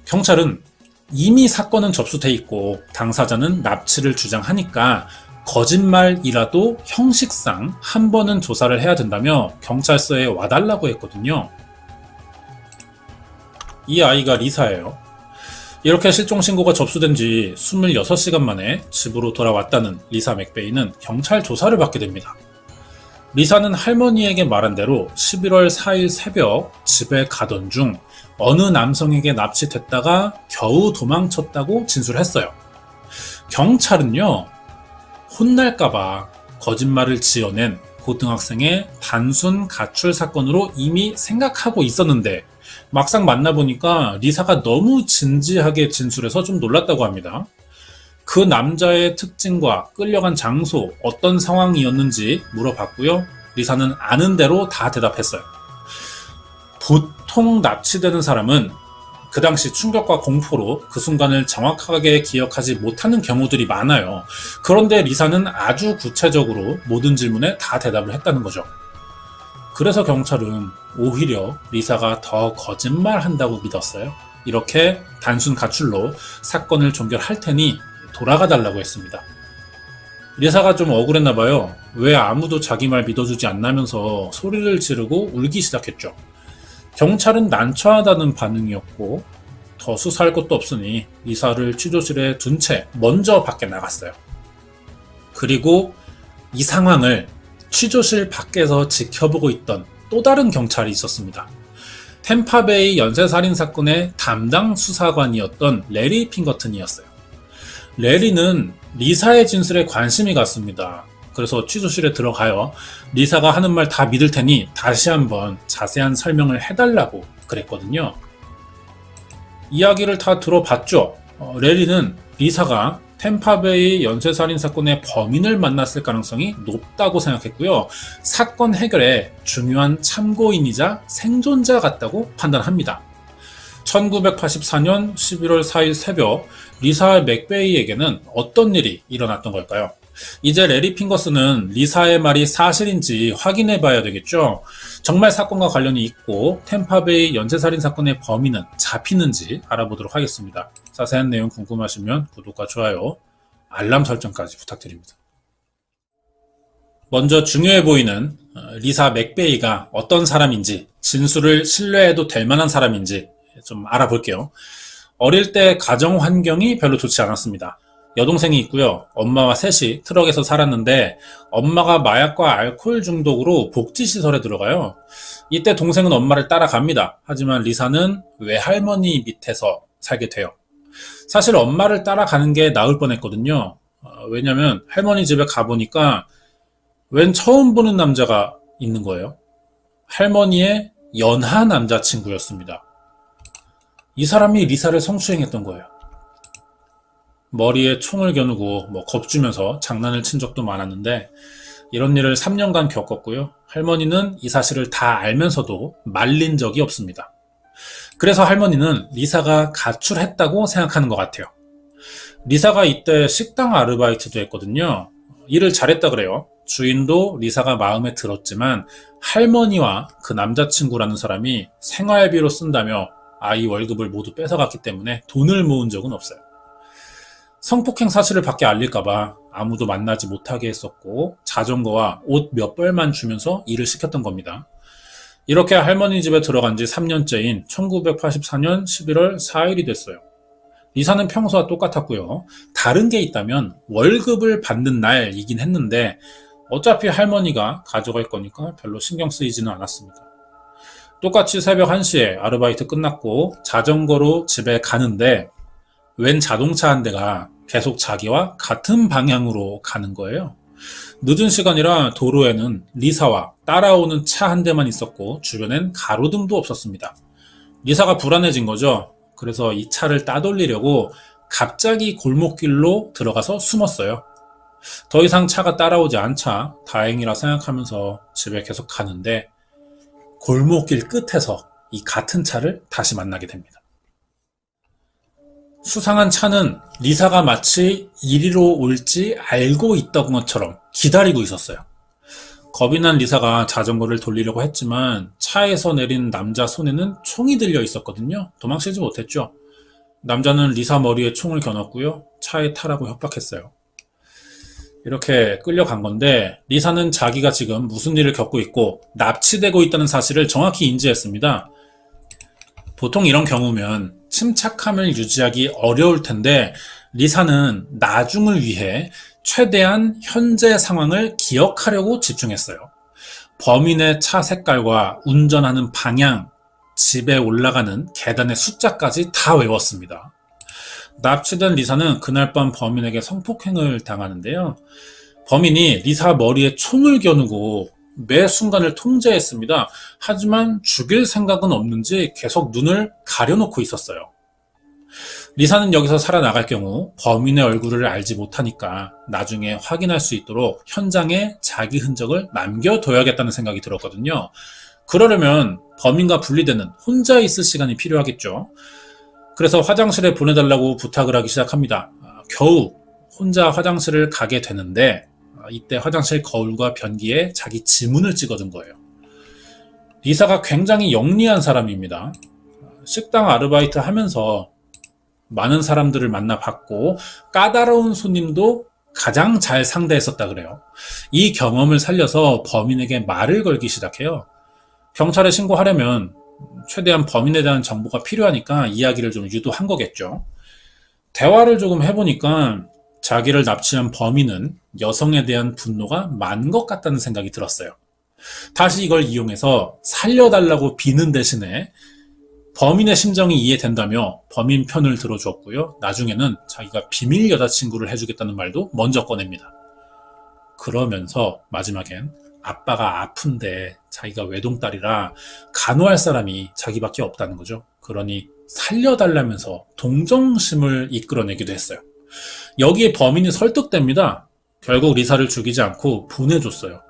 경찰은 이미 사건은 접수돼 있고 당사자는 납치를 주장하니까 거짓말이라도 형식상 한 번은 조사를 해야 된다며 경찰서에 와달라고 했거든요. 이 아이가 리사예요. 이렇게 실종신고가 접수된 지 26시간 만에 집으로 돌아왔다는 리사 맥베이는 경찰 조사를 받게 됩니다. 리사는 할머니에게 말한 대로 11월 4일 새벽 집에 가던 중 어느 남성에게 납치됐다가 겨우 도망쳤다고 진술했어요. 경찰은요, 혼날까봐 거짓말을 지어낸 고등학생의 단순 가출 사건으로 이미 생각하고 있었는데 막상 만나보니까 리사가 너무 진지하게 진술해서 좀 놀랐다고 합니다. 그 남자의 특징과 끌려간 장소, 어떤 상황이었는지 물어봤고요. 리사는 아는 대로 다 대답했어요. 보통 납치되는 사람은 그 당시 충격과 공포로 그 순간을 정확하게 기억하지 못하는 경우들이 많아요. 그런데 리사는 아주 구체적으로 모든 질문에 다 대답을 했다는 거죠. 그래서 경찰은 오히려 리사가 더 거짓말한다고 믿었어요. 이렇게 단순 가출로 사건을 종결할 테니 돌아가 달라고 했습니다. 리사가 좀 억울했나 봐요. 왜 아무도 자기 말 믿어주지 않나면서 소리를 지르고 울기 시작했죠. 경찰은 난처하다는 반응이었고 더 수사할 것도 없으니 리사를 취조실에 둔 채 먼저 밖에 나갔어요. 그리고 이 상황을 취조실 밖에서 지켜보고 있던 또 다른 경찰이 있었습니다. 템파베이 연쇄살인 사건의 담당 수사관이었던 레리 핑거튼이었어요. 레리는 리사의 진술에 관심이 갔습니다. 그래서 취조실에 들어가요. 리사가 하는 말 다 믿을 테니 다시 한번 자세한 설명을 해달라고 그랬거든요. 이야기를 다 들어봤죠. 레리는 리사가 템파베이 연쇄살인 사건의 범인을 만났을 가능성이 높다고 생각했고요. 사건 해결에 중요한 참고인이자 생존자 같다고 판단합니다. 1984년 11월 4일 새벽 리사 맥베이에게는 어떤 일이 일어났던 걸까요? 이제 레리 핑거스는 리사의 말이 사실인지 확인해 봐야 되겠죠. 정말 사건과 관련이 있고 템파베이 연쇄살인 사건의 범인은 잡히는지 알아보도록 하겠습니다. 자세한 내용 궁금하시면 구독과 좋아요, 알람 설정까지 부탁드립니다. 먼저 중요해 보이는 리사 맥베이가 어떤 사람인지, 진술을 신뢰해도 될 만한 사람인지 좀 알아볼게요. 어릴 때 가정 환경이 별로 좋지 않았습니다. 여동생이 있고요. 엄마와 셋이 트럭에서 살았는데 엄마가 마약과 알코올 중독으로 복지시설에 들어가요. 이때 동생은 엄마를 따라갑니다. 하지만 리사는 외할머니 밑에서 살게 돼요. 사실 엄마를 따라가는 게 나을 뻔했거든요. 왜냐면 할머니 집에 가보니까 웬 처음 보는 남자가 있는 거예요. 할머니의 연하 남자친구였습니다. 이 사람이 리사를 성추행했던 거예요. 머리에 총을 겨누고 겁주면서 장난을 친 적도 많았는데 이런 일을 3년간 겪었고요. 할머니는 이 사실을 다 알면서도 말린 적이 없습니다. 그래서 할머니는 리사가 가출했다고 생각하는 것 같아요. 리사가 이때 식당 아르바이트도 했거든요. 일을 잘했다 그래요. 주인도 리사가 마음에 들었지만 할머니와 그 남자친구라는 사람이 생활비로 쓴다며 아이 월급을 모두 뺏어갔기 때문에 돈을 모은 적은 없어요. 성폭행 사실을 밖에 알릴까봐 아무도 만나지 못하게 했었고 자전거와 옷 몇 벌만 주면서 일을 시켰던 겁니다. 이렇게 할머니 집에 들어간 지 3년째인 1984년 11월 4일이 됐어요. 리사는 평소와 똑같았고요. 다른 게 있다면 월급을 받는 날이긴 했는데 어차피 할머니가 가져갈 거니까 별로 신경 쓰이지는 않았습니다. 똑같이 새벽 1시에 아르바이트 끝났고 자전거로 집에 가는데 웬 자동차 한 대가 계속 자기와 같은 방향으로 가는 거예요. 늦은 시간이라 도로에는 리사와 따라오는 차 한 대만 있었고 주변엔 가로등도 없었습니다. 리사가 불안해진 거죠. 그래서 이 차를 따돌리려고 갑자기 골목길로 들어가서 숨었어요. 더 이상 차가 따라오지 않자 다행이라 생각하면서 집에 계속 가는데 골목길 끝에서 이 같은 차를 다시 만나게 됩니다. 수상한 차는 리사가 마치 이리로 올지 알고 있던 것처럼 기다리고 있었어요. 겁이 난 리사가 자전거를 돌리려고 했지만 차에서 내린 남자 손에는 총이 들려 있었거든요. 도망치지 못했죠. 남자는 리사 머리에 총을 겨눴고요. 차에 타라고 협박했어요. 이렇게 끌려간 건데 리사는 자기가 지금 무슨 일을 겪고 있고 납치되고 있다는 사실을 정확히 인지했습니다. 보통 이런 경우면 침착함을 유지하기 어려울 텐데 리사는 나중을 위해 최대한 현재 상황을 기억하려고 집중했어요. 범인의 차 색깔과 운전하는 방향, 집에 올라가는 계단의 숫자까지 다 외웠습니다. 납치된 리사는 그날 밤 범인에게 성폭행을 당하는데요. 범인이 리사 머리에 총을 겨누고 매 순간을 통제했습니다. 하지만 죽일 생각은 없는지 계속 눈을 가려놓고 있었어요. 리사는 여기서 살아나갈 경우 범인의 얼굴을 알지 못하니까 나중에 확인할 수 있도록 현장에 자기 흔적을 남겨둬야겠다는 생각이 들었거든요. 그러려면 범인과 분리되는 혼자 있을 시간이 필요하겠죠. 그래서 화장실에 보내달라고 부탁을 하기 시작합니다. 겨우 혼자 화장실을 가게 되는데 이때 화장실 거울과 변기에 자기 지문을 찍어둔 거예요. 리사가 굉장히 영리한 사람입니다. 식당 아르바이트 하면서 많은 사람들을 만나봤고 까다로운 손님도 가장 잘 상대했었다 그래요. 이 경험을 살려서 범인에게 말을 걸기 시작해요. 경찰에 신고하려면 최대한 범인에 대한 정보가 필요하니까 이야기를 좀 유도한 거겠죠. 대화를 조금 해보니까 자기를 납치한 범인은 여성에 대한 분노가 많은 것 같다는 생각이 들었어요. 다시 이걸 이용해서 살려달라고 비는 대신에 범인의 심정이 이해된다며 범인 편을 들어주었고요. 나중에는 자기가 비밀 여자친구를 해주겠다는 말도 먼저 꺼냅니다. 그러면서 마지막엔 아빠가 아픈데 자기가 외동딸이라 간호할 사람이 자기밖에 없다는 거죠. 그러니 살려달라면서 동정심을 이끌어내기도 했어요. 여기에 범인이 설득됩니다. 결국 리사를 죽이지 않고 보내줬어요.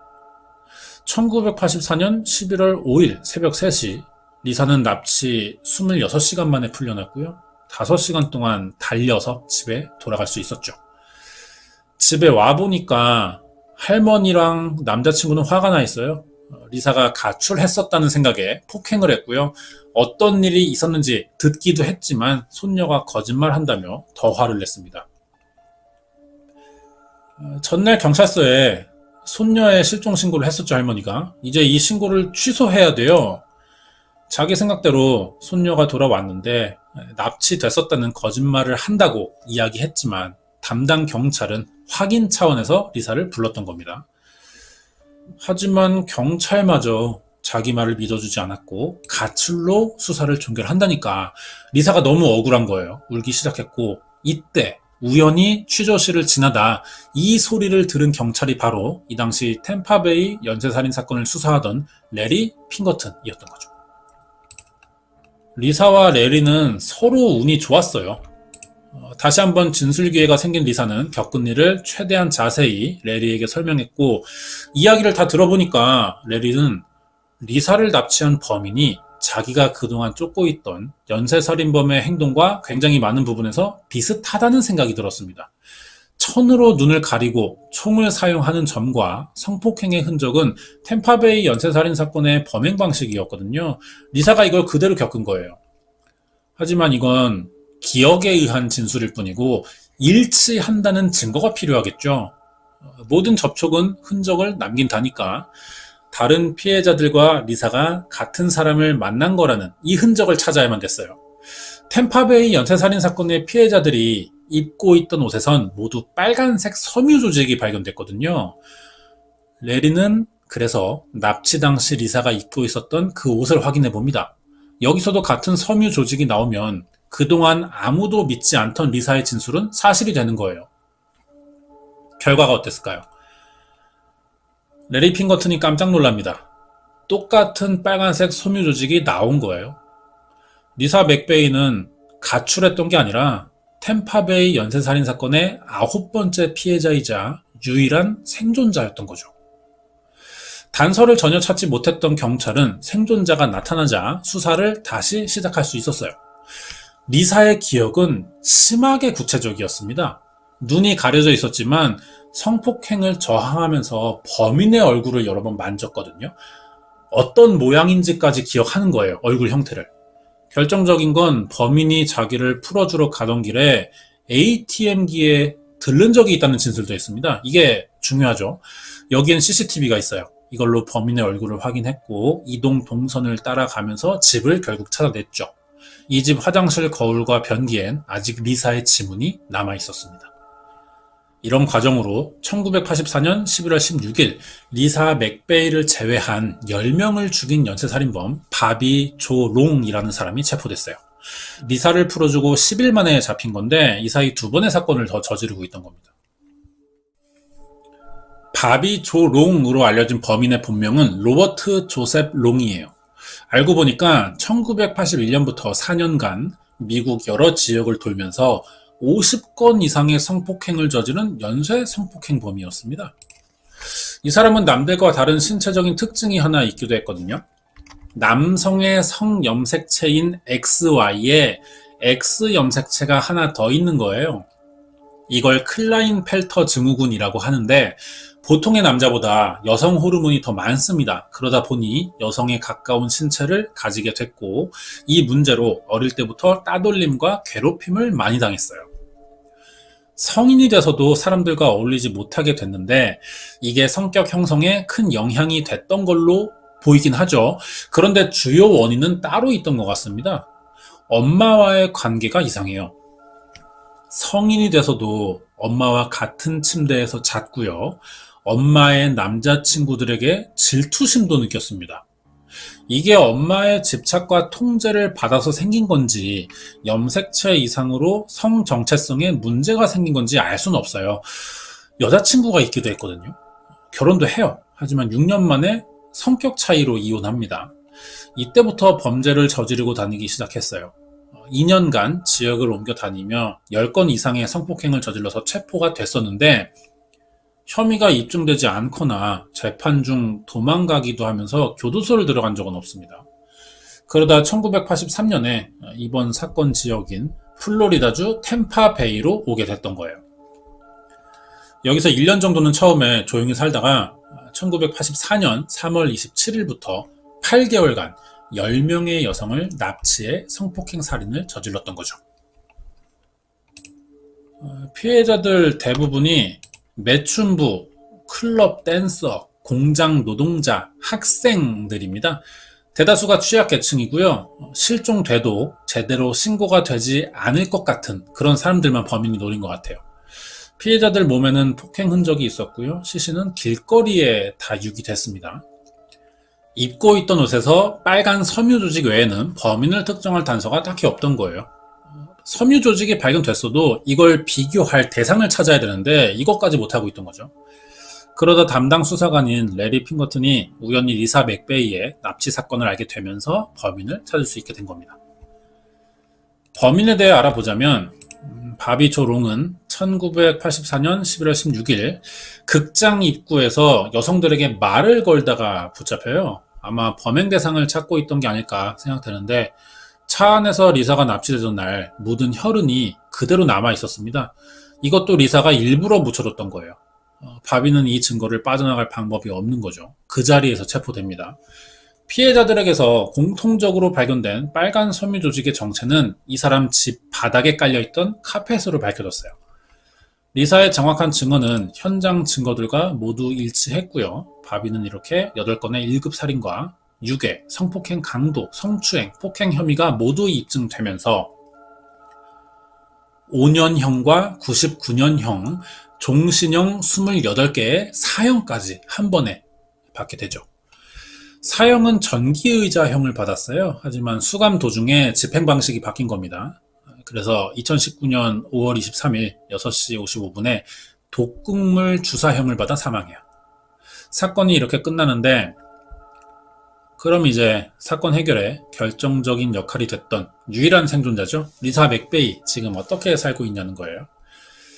1984년 11월 5일 새벽 3시 리사는 납치 26시간 만에 풀려났고요. 5시간 동안 달려서 집에 돌아갈 수 있었죠. 집에 와보니까 할머니랑 남자친구는 화가 나 있어요. 리사가 가출했었다는 생각에 폭행을 했고요. 어떤 일이 있었는지 듣기도 했지만 손녀가 거짓말한다며 더 화를 냈습니다. 전날 경찰서에 손녀의 실종 신고를 했었죠, 할머니가. 이제 이 신고를 취소해야 돼요. 자기 생각대로 손녀가 돌아왔는데 납치됐었다는 거짓말을 한다고 이야기했지만 담당 경찰은 확인 차원에서 리사를 불렀던 겁니다. 하지만 경찰마저 자기 말을 믿어주지 않았고 가출로 수사를 종결한다니까 리사가 너무 억울한 거예요. 울기 시작했고 이때 우연히 취조실을 지나다 이 소리를 들은 경찰이 바로 이 당시 템파베이 연쇄살인 사건을 수사하던 레리 핑거튼이었던 거죠. 리사와 레리는 서로 운이 좋았어요. 다시 한번 진술 기회가 생긴 리사는 겪은 일을 최대한 자세히 레리에게 설명했고 이야기를 다 들어보니까 레리는 리사를 납치한 범인이 자기가 그동안 쫓고 있던 연쇄살인범의 행동과 굉장히 많은 부분에서 비슷하다는 생각이 들었습니다. 천으로 눈을 가리고 총을 사용하는 점과 성폭행의 흔적은 템파베이 연쇄살인 사건의 범행 방식이었거든요. 리사가 이걸 그대로 겪은 거예요. 하지만 이건 기억에 의한 진술일 뿐이고 일치한다는 증거가 필요하겠죠. 모든 접촉은 흔적을 남긴다니까 다른 피해자들과 리사가 같은 사람을 만난 거라는 이 흔적을 찾아야만 됐어요. 템파베이 연쇄살인 사건의 피해자들이 입고 있던 옷에선 모두 빨간색 섬유 조직이 발견됐거든요. 레리는 그래서 납치 당시 리사가 입고 있었던 그 옷을 확인해 봅니다. 여기서도 같은 섬유 조직이 나오면 그동안 아무도 믿지 않던 리사의 진술은 사실이 되는 거예요. 결과가 어땠을까요? 레리 핑거튼이 깜짝 놀랍니다. 똑같은 빨간색 섬유 조직이 나온 거예요. 리사 맥베이는 가출했던 게 아니라 템파베이 연쇄살인 사건의 9번째 피해자이자 유일한 생존자였던 거죠. 단서를 전혀 찾지 못했던 경찰은 생존자가 나타나자 수사를 다시 시작할 수 있었어요. 리사의 기억은 심하게 구체적이었습니다. 눈이 가려져 있었지만 성폭행을 저항하면서 범인의 얼굴을 여러 번 만졌거든요. 어떤 모양인지까지 기억하는 거예요. 얼굴 형태를. 결정적인 건 범인이 자기를 풀어주러 가던 길에 ATM기에 들른 적이 있다는 진술도 있습니다. 이게 중요하죠. 여기엔 CCTV가 있어요. 이걸로 범인의 얼굴을 확인했고 이동 동선을 따라가면서 집을 결국 찾아냈죠. 이 집 화장실 거울과 변기엔 아직 리사의 지문이 남아 있었습니다. 이런 과정으로 1984년 11월 16일 리사 맥베이를 제외한 10명을 죽인 연쇄살인범 바비 조 롱이라는 사람이 체포됐어요. 리사를 풀어주고 10일 만에 잡힌 건데 이 사이 2번의 사건을 더 저지르고 있던 겁니다. 바비 조 롱으로 알려진 범인의 본명은 로버트 조셉 롱이에요. 알고 보니까 1981년부터 4년간 미국 여러 지역을 돌면서 50건 이상의 성폭행을 저지른 연쇄 성폭행범이었습니다. 이 사람은 남들과 다른 신체적인 특징이 하나 있기도 했거든요. 남성의 성염색체인 XY에 X 염색체가 하나 더 있는 거예요. 이걸 클라인펠터 증후군이라고 하는데 보통의 남자보다 여성 호르몬이 더 많습니다. 그러다 보니 여성에 가까운 신체를 가지게 됐고 이 문제로 어릴 때부터 따돌림과 괴롭힘을 많이 당했어요. 성인이 돼서도 사람들과 어울리지 못하게 됐는데 이게 성격 형성에 큰 영향이 됐던 걸로 보이긴 하죠. 그런데 주요 원인은 따로 있던 것 같습니다. 엄마와의 관계가 이상해요. 성인이 돼서도 엄마와 같은 침대에서 잤고요. 엄마의 남자친구들에게 질투심도 느꼈습니다. 이게 엄마의 집착과 통제를 받아서 생긴 건지 염색체 이상으로 성 정체성에 문제가 생긴 건지 알 수는 없어요. 여자친구가 있기도 했거든요. 결혼도 해요. 하지만 6년 만에 성격 차이로 이혼합니다. 이때부터 범죄를 저지르고 다니기 시작했어요. 2년간 지역을 옮겨 다니며 10건 이상의 성폭행을 저질러서 체포가 됐었는데 혐의가 입증되지 않거나 재판 중 도망가기도 하면서 교도소를 들어간 적은 없습니다. 그러다 1983년에 이번 사건 지역인 플로리다주 템파베이로 오게 됐던 거예요. 여기서 1년 정도는 처음에 조용히 살다가 1984년 3월 27일부터 8개월간 10명의 여성을 납치해 성폭행 살인을 저질렀던 거죠. 피해자들 대부분이 매춘부, 클럽 댄서, 공장 노동자, 학생들입니다. 대다수가 취약계층이고요. 실종돼도 제대로 신고가 되지 않을 것 같은 그런 사람들만 범인이 노린 것 같아요. 피해자들 몸에는 폭행 흔적이 있었고요. 시신은 길거리에 다 유기됐습니다. 입고 있던 옷에서 빨간 섬유 조직 외에는 범인을 특정할 단서가 딱히 없던 거예요. 섬유 조직이 발견됐어도 이걸 비교할 대상을 찾아야 되는데 이것까지 못하고 있던 거죠. 그러다 담당 수사관인 레리 핑거튼이 우연히 리사 맥베이의 납치 사건을 알게 되면서 범인을 찾을 수 있게 된 겁니다. 범인에 대해 알아보자면 바비 조 롱은 1984년 11월 16일 극장 입구에서 여성들에게 말을 걸다가 붙잡혀요. 아마 범행 대상을 찾고 있던 게 아닐까 생각되는데 차 안에서 리사가 납치되던 날 묻은 혈흔이 그대로 남아 있었습니다. 이것도 리사가 일부러 묻혀뒀던 거예요. 바비는 이 증거를 빠져나갈 방법이 없는 거죠. 그 자리에서 체포됩니다. 피해자들에게서 공통적으로 발견된 빨간 섬유 조직의 정체는 이 사람 집 바닥에 깔려있던 카펫으로 밝혀졌어요. 리사의 정확한 증언은 현장 증거들과 모두 일치했고요. 바비는 이렇게 8건의 1급 살인과 유괴, 성폭행 강도, 성추행, 폭행 혐의가 모두 입증되면서 5년형과 99년형, 종신형 28개의 사형까지 한 번에 받게 되죠. 사형은 전기의자형을 받았어요. 하지만 수감 도중에 집행 방식이 바뀐 겁니다. 그래서 2019년 5월 23일 6시 55분에 독극물 주사형을 받아 사망해요. 사건이 이렇게 끝나는데 그럼 이제 사건 해결에 결정적인 역할이 됐던 유일한 생존자죠. 리사 맥베이 지금 어떻게 살고 있냐는 거예요.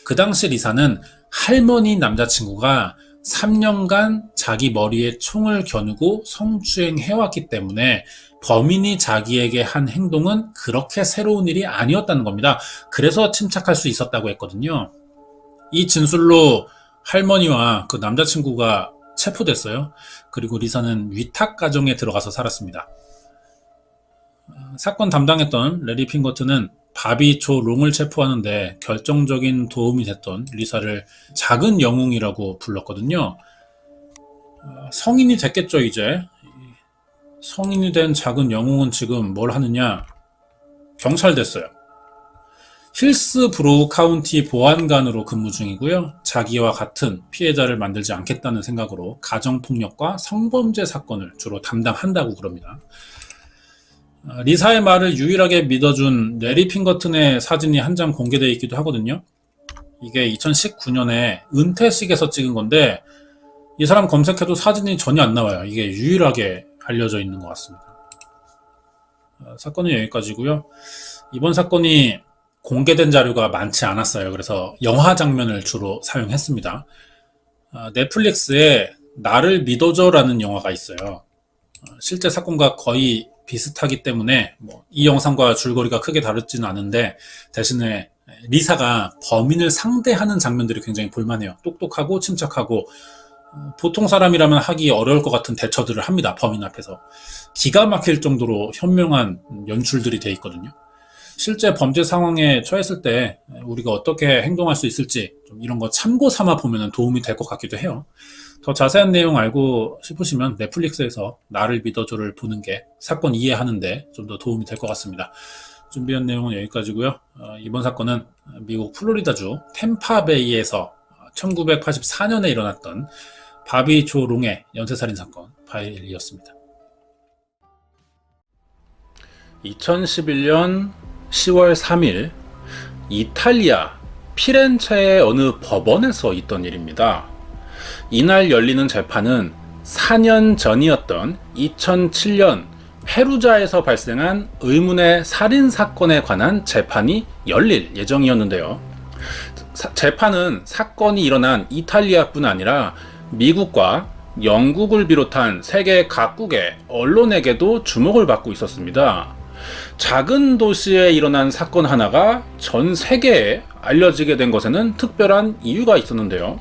그 당시 리사는 할머니 남자친구가 3년간 자기 머리에 총을 겨누고 성추행해왔기 때문에 범인이 자기에게 한 행동은 그렇게 새로운 일이 아니었다는 겁니다. 그래서 침착할 수 있었다고 했거든요. 이 진술로 할머니와 그 남자친구가 체포됐어요. 그리고 리사는 위탁 가정에 들어가서 살았습니다. 사건 담당했던 레리 핑거튼은 바비 조 롱을 체포하는데 결정적인 도움이 됐던 리사를 작은 영웅이라고 불렀거든요. 성인이 됐겠죠, 이제. 성인이 된 작은 영웅은 지금 뭘 하느냐? 경찰 됐어요. 힐스브로우 카운티 보안관으로 근무 중이고요. 자기와 같은 피해자를 만들지 않겠다는 생각으로 가정폭력과 성범죄 사건을 주로 담당한다고 그럽니다. 리사의 말을 유일하게 믿어준 레리 핑거튼의 사진이 한 장 공개되어 있기도 하거든요. 이게 2019년에 은퇴식에서 찍은 건데 이 사람 검색해도 사진이 전혀 안 나와요. 이게 유일하게 알려져 있는 것 같습니다. 사건은 여기까지고요. 이번 사건이 공개된 자료가 많지 않았어요. 그래서 영화 장면을 주로 사용했습니다. 넷플릭스에 나를 믿어줘라는 영화가 있어요. 실제 사건과 거의 비슷하기 때문에 이 영상과 줄거리가 크게 다르지는 않은데 대신에 리사가 범인을 상대하는 장면들이 굉장히 볼만해요. 똑똑하고 침착하고 보통 사람이라면 하기 어려울 것 같은 대처들을 합니다. 범인 앞에서. 기가 막힐 정도로 현명한 연출들이 돼 있거든요. 실제 범죄 상황에 처했을 때 우리가 어떻게 행동할 수 있을지 좀 이런 거 참고 삼아 보면 도움이 될 것 같기도 해요. 더 자세한 내용 알고 싶으시면 넷플릭스에서 나를 믿어줘를 보는 게 사건 이해하는데 좀 더 도움이 될 것 같습니다. 준비한 내용은 여기까지고요. 이번 사건은 미국 플로리다주 템파베이에서 1984년에 일어났던 바비 조 롱의 연쇄살인 사건 파일이었습니다. 2011년 10월 3일 이탈리아 피렌체의 어느 법원에서 있던 일입니다. 이날 열리는 재판은 4년 전이었던 2007년 페루자에서 발생한 의문의 살인사건에 관한 재판이 열릴 예정이었는데요. 재판은 사건이 일어난 이탈리아뿐 아니라 미국과 영국을 비롯한 세계 각국의 언론에게도 주목을 받고 있었습니다. 작은 도시에 일어난 사건 하나가 전 세계에 알려지게 된 것에는 특별한 이유가 있었는데요.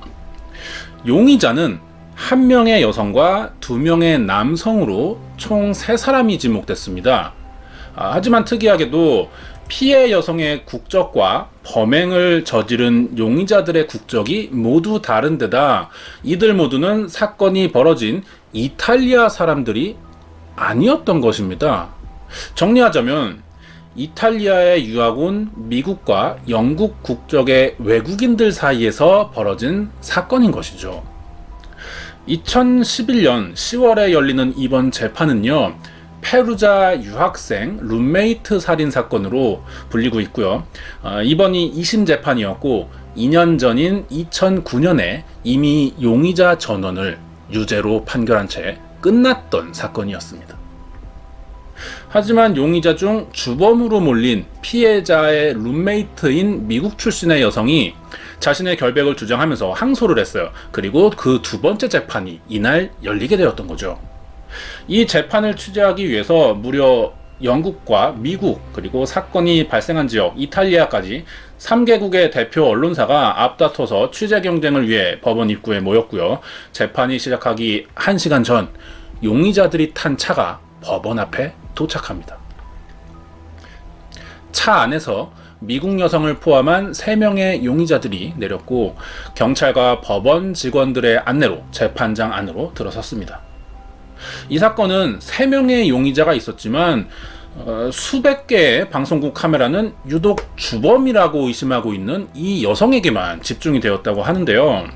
용의자는 1명의 여성과 2명의 남성으로 총 3사람이 지목됐습니다. 하지만 특이하게도 피해 여성의 국적과 범행을 저지른 용의자들의 국적이 모두 다른 데다 이들 모두는 사건이 벌어진 이탈리아 사람들이 아니었던 것입니다. 정리하자면 이탈리아에 유학 온 미국과 영국 국적의 외국인들 사이에서 벌어진 사건인 것이죠. 2011년 10월에 열리는 이번 재판은요, 페루자 유학생 룸메이트 살인 사건으로 불리고 있고요. 이번이 2심 재판이었고 2년 전인 2009년에 이미 용의자 전원을 유죄로 판결한 채 끝났던 사건이었습니다. 하지만 용의자 중 주범으로 몰린 피해자의 룸메이트인 미국 출신의 여성이 자신의 결백을 주장하면서 항소를 했어요. 그리고 그 두 번째 재판이 이날 열리게 되었던 거죠. 이 재판을 취재하기 위해서 무려 영국과 미국, 그리고 사건이 발생한 지역 이탈리아까지 3개국의 대표 언론사가 앞다퉈서 취재 경쟁을 위해 법원 입구에 모였고요. 재판이 시작하기 1시간 전 용의자들이 탄 차가 법원 앞에 도착합니다. 차 안에서 미국 여성을 포함한 3명의 용의자들이 내렸고 경찰과 법원 직원들의 안내로 재판장 안으로 들어섰습니다. 이 사건은 3명의 용의자가 있었지만 수백 개의 방송국 카메라는 유독 주범이라고 의심하고 있는 이 여성에게만 집중이 되었다고 하는데요.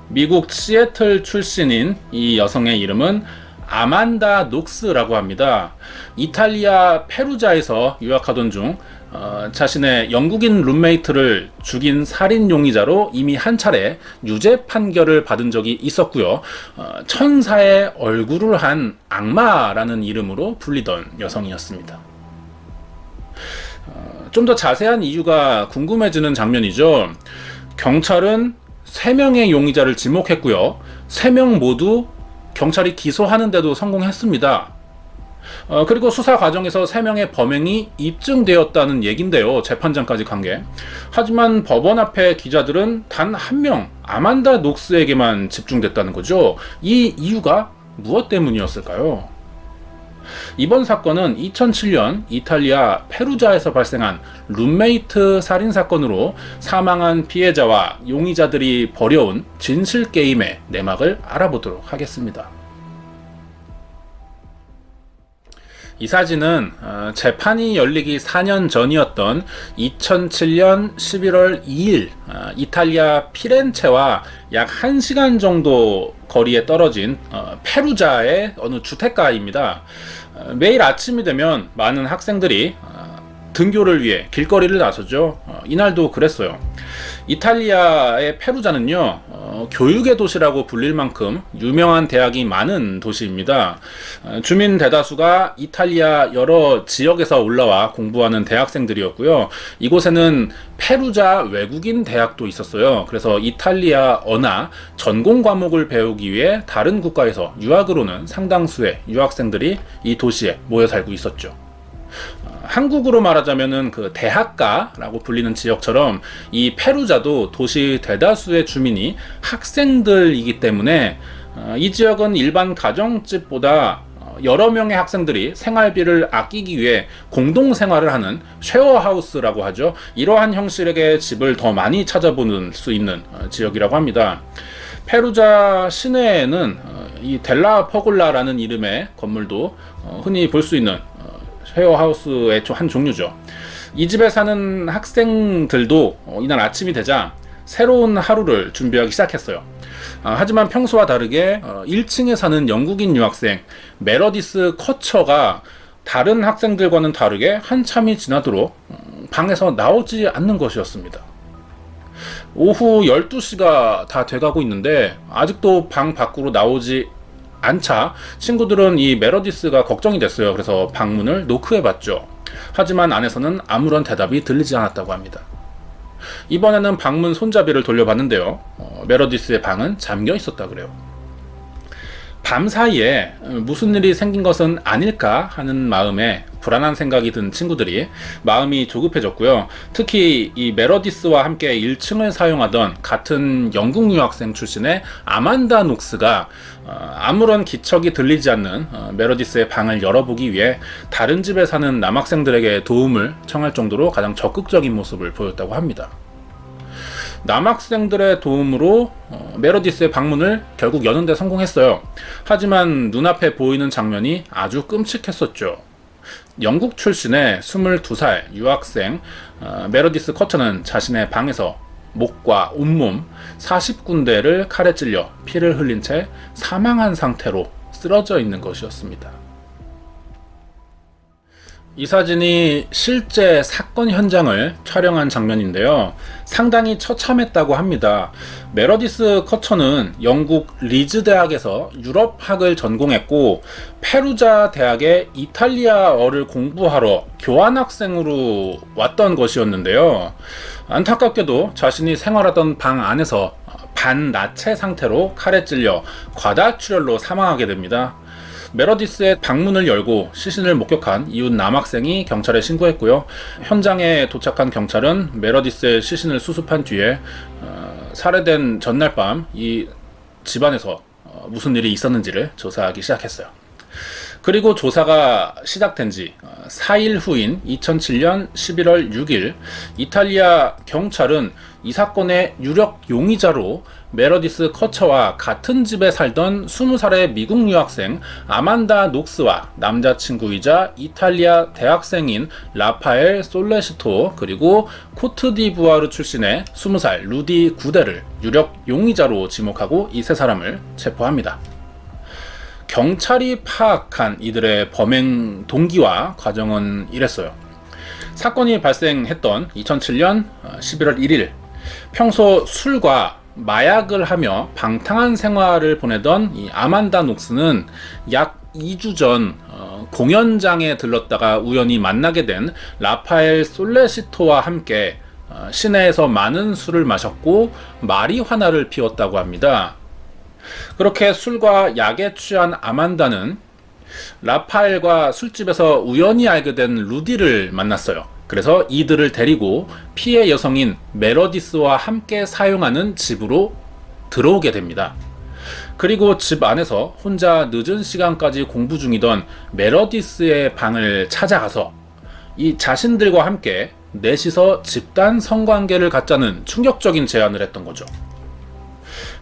미국 시애틀 출신인 이 여성의 이름은 아만다 녹스라고 합니다. 이탈리아 페루자에서 유학하던 중 자신의 영국인 룸메이트를 죽인 살인 용의자로 이미 한 차례 유죄 판결을 받은 적이 있었고요. 천사의 얼굴을 한 악마라는 이름으로 불리던 여성이었습니다. 좀 더 자세한 이유가 궁금해지는 장면이죠. 경찰은 3명의 용의자를 지목했고요. 3명 모두 경찰이 기소하는데도 성공했습니다. 그리고 수사 과정에서 3명의 범행이 입증되었다는 얘긴데요. 재판장까지 간 게. 하지만 법원 앞에 기자들은 단 1명, 아만다 녹스에게만 집중됐다는 거죠. 이 이유가 무엇 때문이었을까요? 이번 사건은 2007년 이탈리아 페루자에서 발생한 룸메이트 살인 사건으로 사망한 피해자와 용의자들이 벌여온 진실 게임의 내막을 알아보도록 하겠습니다. 이 사진은 재판이 열리기 4년 전이었던 2007년 11월 2일 이탈리아 피렌체와 약 1시간 정도 거리에 떨어진 페루자의 어느 주택가입니다. 매일 아침이 되면 많은 학생들이 등교를 위해 길거리를 나서죠. 이날도 그랬어요. 이탈리아의 페루자는요, 교육의 도시라고 불릴 만큼 유명한 대학이 많은 도시입니다. 주민 대다수가 이탈리아 여러 지역에서 올라와 공부하는 대학생들이었고요. 이곳에는 페루자 외국인 대학도 있었어요. 그래서 이탈리아어나 전공 과목을 배우기 위해 다른 국가에서 유학을 오는 상당수의 유학생들이 이 도시에 모여 살고 있었죠. 한국으로 말하자면은 그 대학가라고 불리는 지역처럼 이 페루자도 도시 대다수의 주민이 학생들이기 때문에 이 지역은 일반 가정집보다 여러 명의 학생들이 생활비를 아끼기 위해 공동 생활을 하는 쉐어하우스라고 하죠. 이러한 형식의 집을 더 많이 찾아보는 수 있는 지역이라고 합니다. 페루자 시내에는 이 델라 퍼골라라는 이름의 건물도 흔히 볼 수 있는 쉐어하우스의 한 종류죠. 이 집에 사는 학생들도 이날 아침이 되자 새로운 하루를 준비하기 시작했어요. 하지만 평소와 다르게 1층에 사는 영국인 유학생 메러디스 커처가 다른 학생들과는 다르게 한참이 지나도록 방에서 나오지 않는 것이었습니다. 오후 12시가 다 돼가고 있는데 아직도 방 밖으로 나오지 않자 친구들은 이 메러디스가 걱정이 됐어요. 그래서 방문을 노크해봤죠. 하지만 안에서는 아무런 대답이 들리지 않았다고 합니다. 이번에는 방문 손잡이를 돌려봤는데요. 메러디스의 방은 잠겨 있었다 그래요. 밤 사이에 무슨 일이 생긴 것은 아닐까 하는 마음에 불안한 생각이 든 친구들이 마음이 조급해졌고요. 특히 이 메러디스와 함께 1층을 사용하던 같은 영국 유학생 출신의 아만다 녹스가 아무런 기척이 들리지 않는 메러디스의 방을 열어보기 위해 다른 집에 사는 남학생들에게 도움을 청할 정도로 가장 적극적인 모습을 보였다고 합니다. 남학생들의 도움으로 메러디스의 방문을 결국 여는 데 성공했어요. 하지만 눈앞에 보이는 장면이 아주 끔찍했었죠. 영국 출신의 22살 유학생 메러디스 커처는 자신의 방에서 목과 온몸 40군데를 칼에 찔려 피를 흘린 채 사망한 상태로 쓰러져 있는 것이었습니다. 이 사진이 실제 사건 현장을 촬영한 장면인데요. 상당히 처참했다고 합니다. 메러디스 커처는 영국 리즈 대학에서 유럽학을 전공했고 페루자 대학에 이탈리아어를 공부하러 교환학생으로 왔던 것이었는데요. 안타깝게도 자신이 생활하던 방 안에서 반나체 상태로 칼에 찔려 과다출혈로 사망하게 됩니다. 메러디스의 방문을 열고 시신을 목격한 이웃 남학생이 경찰에 신고했고요. 현장에 도착한 경찰은 메러디스의 시신을 수습한 뒤에 살해된 전날 밤 이 집안에서 무슨 일이 있었는지를 조사하기 시작했어요. 그리고 조사가 시작된 지 4일 후인 2007년 11월 6일 이탈리아 경찰은 이 사건의 유력 용의자로 메러디스 커처와 같은 집에 살던 20살의 미국 유학생 아만다 녹스와 남자친구이자 이탈리아 대학생인 라파엘 솔레시토 그리고 코트디부아르 출신의 20살 루디 구데를 유력 용의자로 지목하고 이 세 사람을 체포합니다. 경찰이 파악한 이들의 범행 동기와 과정은 이랬어요. 사건이 발생했던 2007년 11월 1일 평소 술과 마약을 하며 방탕한 생활을 보내던 이 아만다 녹스는 약 2주 전 공연장에 들렀다가 우연히 만나게 된 라파엘 솔레시토와 함께 시내에서 많은 술을 마셨고 마리화나를 피웠다고 합니다. 그렇게 술과 약에 취한 아만다는 라파엘과 술집에서 우연히 알게 된 루디를 만났어요. 그래서 이들을 데리고 피해 여성인 메러디스와 함께 사용하는 집으로 들어오게 됩니다. 그리고 집 안에서 혼자 늦은 시간까지 공부 중이던 메러디스의 방을 찾아가서 이 자신들과 함께 넷이서 집단 성관계를 갖자는 충격적인 제안을 했던 거죠.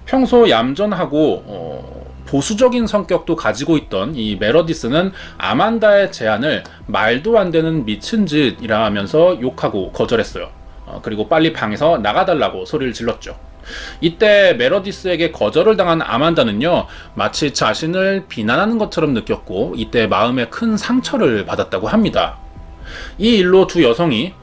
평소 얌전하고 보수적인 성격도 가지고 있던 이 메러디스는 아만다의 제안을 말도 안 되는 미친 짓이라 하면서 욕하고 거절했어요. 그리고 빨리 방에서 나가달라고 소리를 질렀죠. 이때 메러디스에게 거절을 당한 아만다는요, 마치 자신을 비난하는 것처럼 느꼈고 이때 마음에 큰 상처를 받았다고 합니다. 이 일로 두 여성이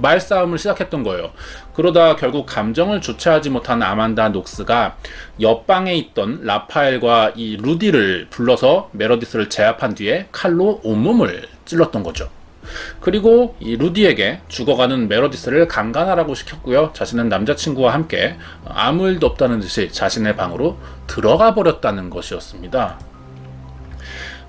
말싸움을 시작했던 거예요. 그러다 결국 감정을 주체하지 못한 아만다 녹스가 옆방에 있던 라파엘과 이 루디를 불러서 메러디스를 제압한 뒤에 칼로 온몸을 찔렀던 거죠. 그리고 이 루디에게 죽어가는 메러디스를 강간하라고 시켰고요. 자신은 남자친구와 함께 아무 일도 없다는 듯이 자신의 방으로 들어가 버렸다는 것이었습니다.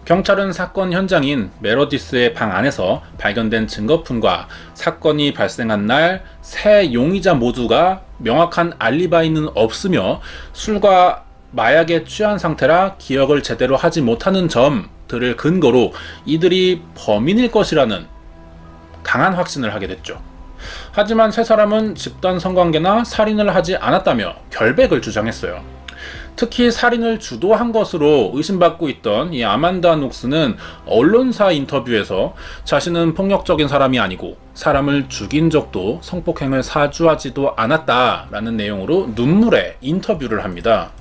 경찰은 사건 현장인 메러디스의 방 안에서 발견된 증거품과 사건이 발생한 날 세 용의자 모두가 명확한 알리바이는 없으며 술과 마약에 취한 상태라 기억을 제대로 하지 못하는 점들을 근거로 이들이 범인일 것이라는 강한 확신을 하게 됐죠. 하지만 세 사람은 집단 성관계나 살인을 하지 않았다며 결백을 주장했어요. 특히 살인을 주도한 것으로 의심받고 있던 이 아만다 녹스는 언론사 인터뷰에서 자신은 폭력적인 사람이 아니고 사람을 죽인 적도 성폭행을 사주하지도 않았다라는 내용으로 눈물의 인터뷰를 합니다.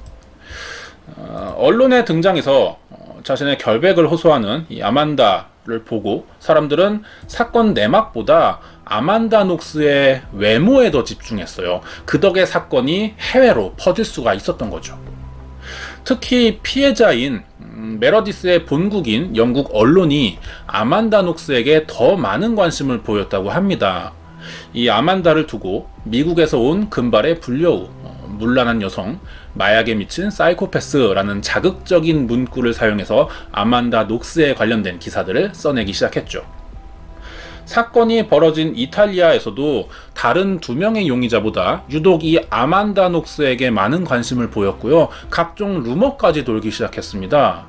언론에 등장해서 자신의 결백을 호소하는 이 아만다를 보고 사람들은 사건 내막보다 아만다 녹스의 외모에 더 집중했어요. 그 덕에 사건이 해외로 퍼질 수가 있었던 거죠. 특히 피해자인 메러디스의 본국인 영국 언론이 아만다 녹스에게 더 많은 관심을 보였다고 합니다. 이 아만다를 두고 미국에서 온 금발의 불려우, 문란한 여성, 마약에 미친 사이코패스라는 자극적인 문구를 사용해서 아만다 녹스에 관련된 기사들을 써내기 시작했죠. 사건이 벌어진 이탈리아에서도 다른 두 명의 용의자보다 유독 이 아만다 녹스에게 많은 관심을 보였고요. 각종 루머까지 돌기 시작했습니다.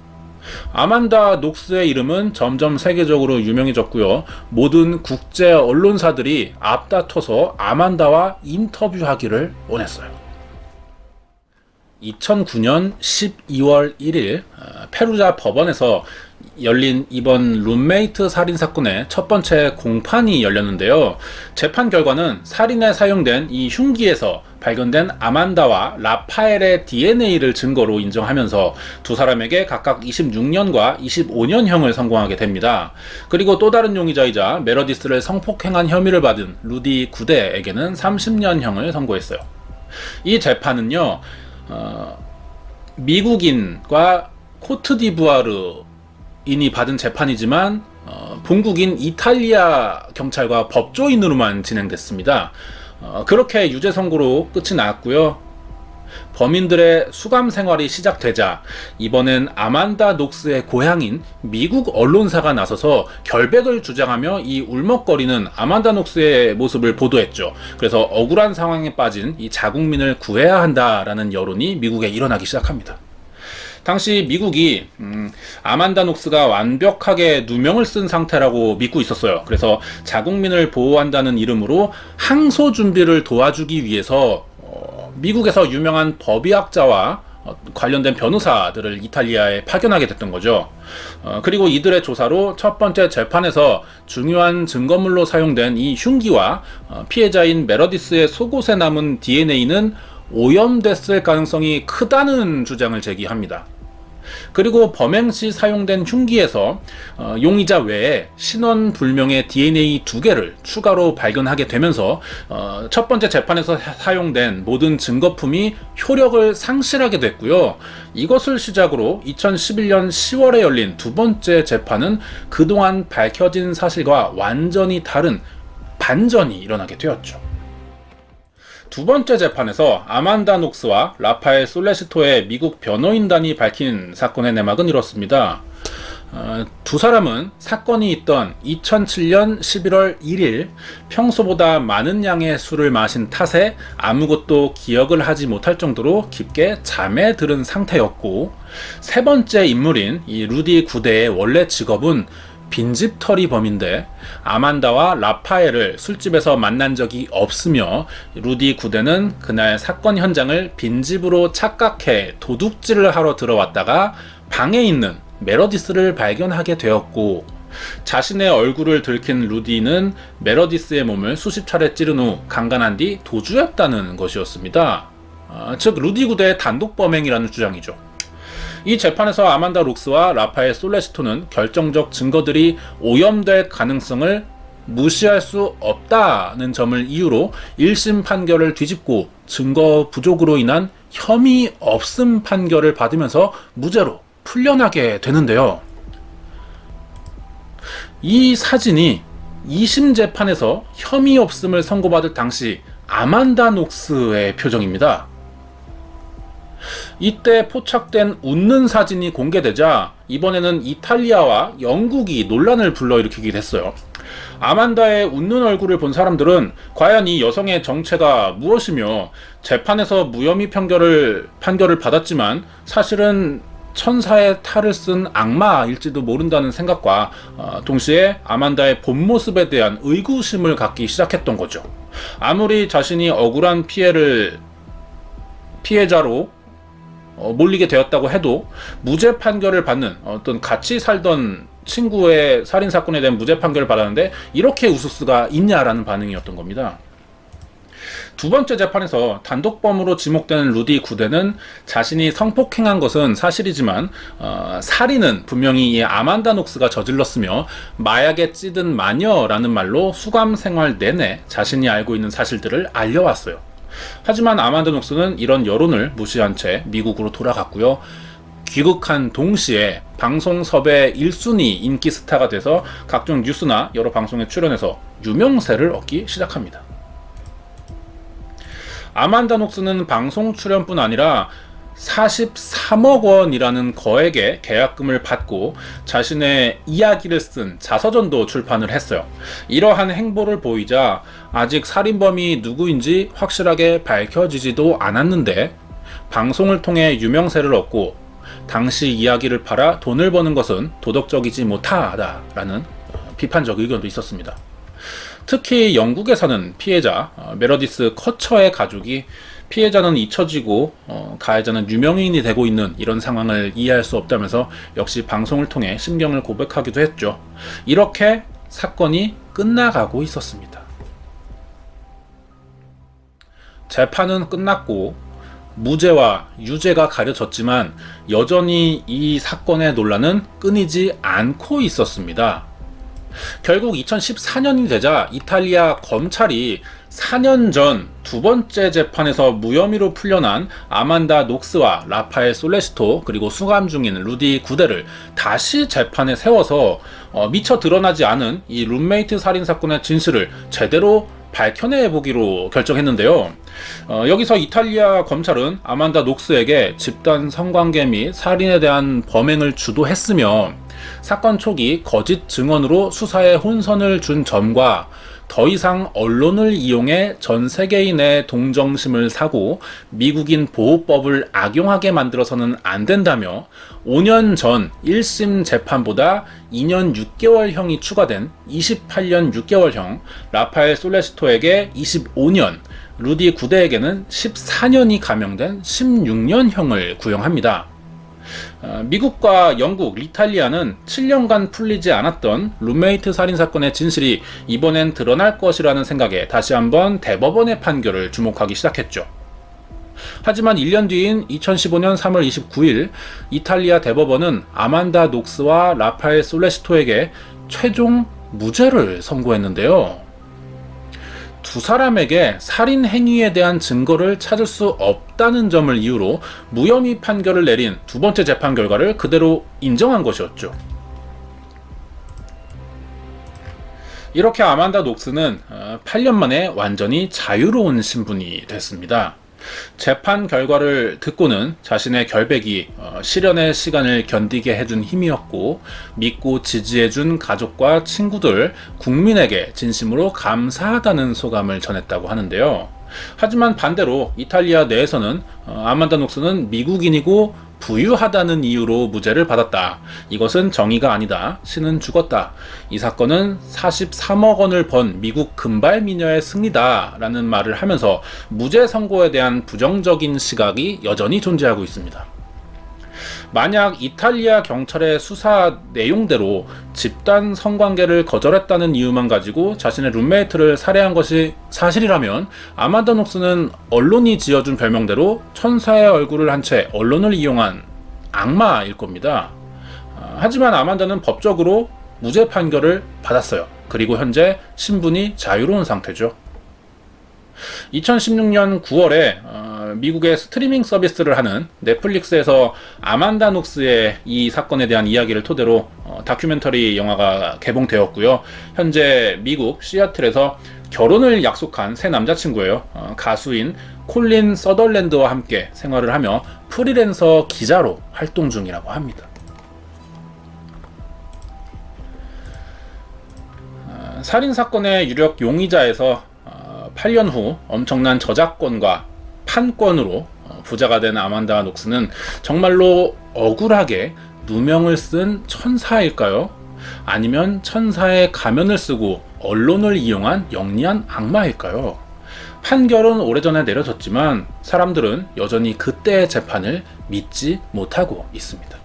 아만다 녹스의 이름은 점점 세계적으로 유명해졌고요. 모든 국제 언론사들이 앞다퉈서 아만다와 인터뷰하기를 원했어요. 2009년 12월 1일 페루자 법원에서 열린 이번 룸메이트 살인 사건의 첫 번째 공판이 열렸는데요. 재판 결과는 살인에 사용된 이 흉기에서 발견된 아만다와 라파엘의 DNA를 증거로 인정하면서 두 사람에게 각각 26년과 25년형을 선고하게 됩니다. 그리고 또 다른 용의자이자 메러디스를 성폭행한 혐의를 받은 루디 구데에게는 30년형을 선고했어요. 이 재판은요, 미국인과 코트디부아르 인이 받은 재판이지만 본국인 이탈리아 경찰과 법조인으로만 진행됐습니다. 그렇게 유죄 선고로 끝이 났고요. 범인들의 수감 생활이 시작되자 이번엔 아만다 녹스의 고향인 미국 언론사가 나서서 결백을 주장하며 이 울먹거리는 아만다 녹스의 모습을 보도했죠. 그래서 억울한 상황에 빠진 이 자국민을 구해야 한다라는 여론이 미국에 일어나기 시작합니다. 당시 미국이 아만다 녹스가 완벽하게 누명을 쓴 상태라고 믿고 있었어요. 그래서 자국민을 보호한다는 이름으로 항소 준비를 도와주기 위해서 미국에서 유명한 법의학자와 관련된 변호사들을 이탈리아에 파견하게 됐던 거죠. 그리고 이들의 조사로 첫 번째 재판에서 중요한 증거물로 사용된 이 흉기와 피해자인 메러디스의 속옷에 남은 DNA는 오염됐을 가능성이 크다는 주장을 제기합니다. 그리고 범행 시 사용된 흉기에서 용의자 외에 신원 불명의 DNA 2개를 추가로 발견하게 되면서 첫 번째 재판에서 사용된 모든 증거품이 효력을 상실하게 됐고요. 이것을 시작으로 2011년 10월에 열린 두 번째 재판은 그동안 밝혀진 사실과 완전히 다른 반전이 일어나게 되었죠. 두 번째 재판에서 아만다 녹스와 라파엘 솔레시토의 미국 변호인단이 밝힌 사건의 내막은 이렇습니다. 두 사람은 사건이 있던 2007년 11월 1일 평소보다 많은 양의 술을 마신 탓에 아무것도 기억을 하지 못할 정도로 깊게 잠에 들은 상태였고, 세 번째 인물인 이 루디 구데의 원래 직업은 빈집털이 범인데 아만다와 라파엘을 술집에서 만난 적이 없으며 루디 구데는 그날 사건 현장을 빈집으로 착각해 도둑질을 하러 들어왔다가 방에 있는 메러디스를 발견하게 되었고, 자신의 얼굴을 들킨 루디는 메러디스의 몸을 수십 차례 찌른 후 강간한 뒤 도주했다는 것이었습니다. 즉 루디 구데의 단독 범행이라는 주장이죠. 이 재판에서 아만다 녹스와 라파엘 솔레시토는 결정적 증거들이 오염될 가능성을 무시할 수 없다는 점을 이유로 1심 판결을 뒤집고 증거 부족으로 인한 혐의 없음 판결을 받으면서 무죄로 풀려나게 되는데요. 이 사진이 2심 재판에서 혐의 없음을 선고받을 당시 아만다 녹스의 표정입니다. 이때 포착된 웃는 사진이 공개되자 이번에는 이탈리아와 영국이 논란을 불러일으키게 됐어요. 아만다의 웃는 얼굴을 본 사람들은 과연 이 여성의 정체가 무엇이며, 재판에서 무혐의 판결을 받았지만 사실은 천사의 탈을 쓴 악마일지도 모른다는 생각과 동시에 아만다의 본 모습에 대한 의구심을 갖기 시작했던 거죠. 아무리 자신이 억울한 피해자로 몰리게 되었다고 해도 무죄 판결을 받는, 어떤 같이 살던 친구의 살인사건에 대한 무죄 판결을 받았는데 이렇게 웃을 수가 있냐라는 반응이었던 겁니다. 두 번째 재판에서 단독범으로 지목되는 루디 구데는 자신이 성폭행한 것은 사실이지만 살인은 분명히 이 아만다 녹스가 저질렀으며 마약에 찌든 마녀라는 말로 수감 생활 내내 자신이 알고 있는 사실들을 알려왔어요. 하지만 아만다 녹스는 이런 여론을 무시한 채 미국으로 돌아갔고요. 귀국한 동시에 방송 섭외 1순위 인기 스타가 돼서 각종 뉴스나 여러 방송에 출연해서 유명세를 얻기 시작합니다. 아만다 녹스는 방송 출연뿐 아니라 43억 원이라는 거액의 계약금을 받고 자신의 이야기를 쓴 자서전도 출판을 했어요. 이러한 행보를 보이자 아직 살인범이 누구인지 확실하게 밝혀지지도 않았는데, 방송을 통해 유명세를 얻고 당시 이야기를 팔아 돈을 버는 것은 도덕적이지 못하다라는 비판적 의견도 있었습니다. 특히 영국에 사는 피해자 메러디스 커처의 가족이 피해자는 잊혀지고 가해자는 유명인이 되고 있는 이런 상황을 이해할 수 없다면서 역시 방송을 통해 심경을 고백하기도 했죠. 이렇게 사건이 끝나가고 있었습니다. 재판은 끝났고 무죄와 유죄가 가려졌지만 여전히 이 사건의 논란은 끊이지 않고 있었습니다. 결국 2014년이 되자 이탈리아 검찰이 4년 전 두 번째 재판에서 무혐의로 풀려난 아만다 녹스와 라파엘 솔레시토 그리고 수감 중인 루디 구데를 다시 재판에 세워서 미처 드러나지 않은 이 룸메이트 살인 사건의 진실을 제대로 밝혀내보기로 결정했는데요. 여기서 이탈리아 검찰은 아만다 녹스에게 집단 성관계 및 살인에 대한 범행을 주도했으며 사건 초기 거짓 증언으로 수사에 혼선을 준 점과 더 이상 언론을 이용해 전 세계인의 동정심을 사고 미국인 보호법을 악용하게 만들어서는 안 된다며 5년 전 1심 재판보다 2년 6개월형이 추가된 28년 6개월형, 라파엘 솔레시토에게 25년, 루디 구데에게는 14년이 감형된 16년형을 구형합니다. 미국과 영국, 이탈리아는 7년간 풀리지 않았던 룸메이트 살인 사건의 진실이 이번엔 드러날 것이라는 생각에 다시 한번 대법원의 판결을 주목하기 시작했죠. 하지만 1년 뒤인 2015년 3월 29일 이탈리아 대법원은 아만다 녹스와 라파엘 솔레시토에게 최종 무죄를 선고했는데요. 두 사람에게 살인 행위에 대한 증거를 찾을 수 없다는 점을 이유로 무혐의 판결을 내린 두 번째 재판 결과를 그대로 인정한 것이었죠. 이렇게 아만다 녹스는 8년 만에 완전히 자유로운 신분이 됐습니다. 재판 결과를 듣고는 자신의 결백이 시련의 시간을 견디게 해준 힘이었고 믿고 지지해준 가족과 친구들, 국민에게 진심으로 감사하다는 소감을 전했다고 하는데요. 하지만 반대로 이탈리아 내에서는 아만다 녹스는 미국인이고 부유하다는 이유로 무죄를 받았다. 이것은 정의가 아니다. 신은 죽었다. 이 사건은 43억 원을 번 미국 금발 미녀의 승리다. 라는 말을 하면서 무죄 선고에 대한 부정적인 시각이 여전히 존재하고 있습니다. 만약 이탈리아 경찰의 수사 내용대로 집단 성관계를 거절했다는 이유만 가지고 자신의 룸메이트를 살해한 것이 사실이라면 아만다 녹스는 언론이 지어준 별명대로 천사의 얼굴을 한 채 언론을 이용한 악마일 겁니다. 하지만 아만다는 법적으로 무죄 판결을 받았어요. 그리고 현재 신분이 자유로운 상태죠. 2016년 9월에 미국의 스트리밍 서비스를 하는 넷플릭스에서 아만다 녹스의 이 사건에 대한 이야기를 토대로 다큐멘터리 영화가 개봉되었고요. 현재 미국 시애틀에서 결혼을 약속한 새 남자친구예요. 가수인 콜린 서덜랜드와 함께 생활을 하며 프리랜서 기자로 활동 중이라고 합니다. 살인사건의 유력 용의자에서 8년 후 엄청난 저작권과 판권으로 부자가 된 아만다 녹스는 정말로 억울하게 누명을 쓴 천사일까요? 아니면 천사의 가면을 쓰고 언론을 이용한 영리한 악마일까요? 판결은 오래전에 내려졌지만 사람들은 여전히 그때의 재판을 믿지 못하고 있습니다.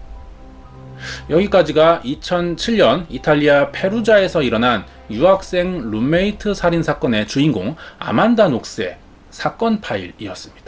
여기까지가 2007년 이탈리아 페루자에서 일어난 유학생 룸메이트 살인 사건의 주인공 아만다 녹스의 사건 파일이었습니다.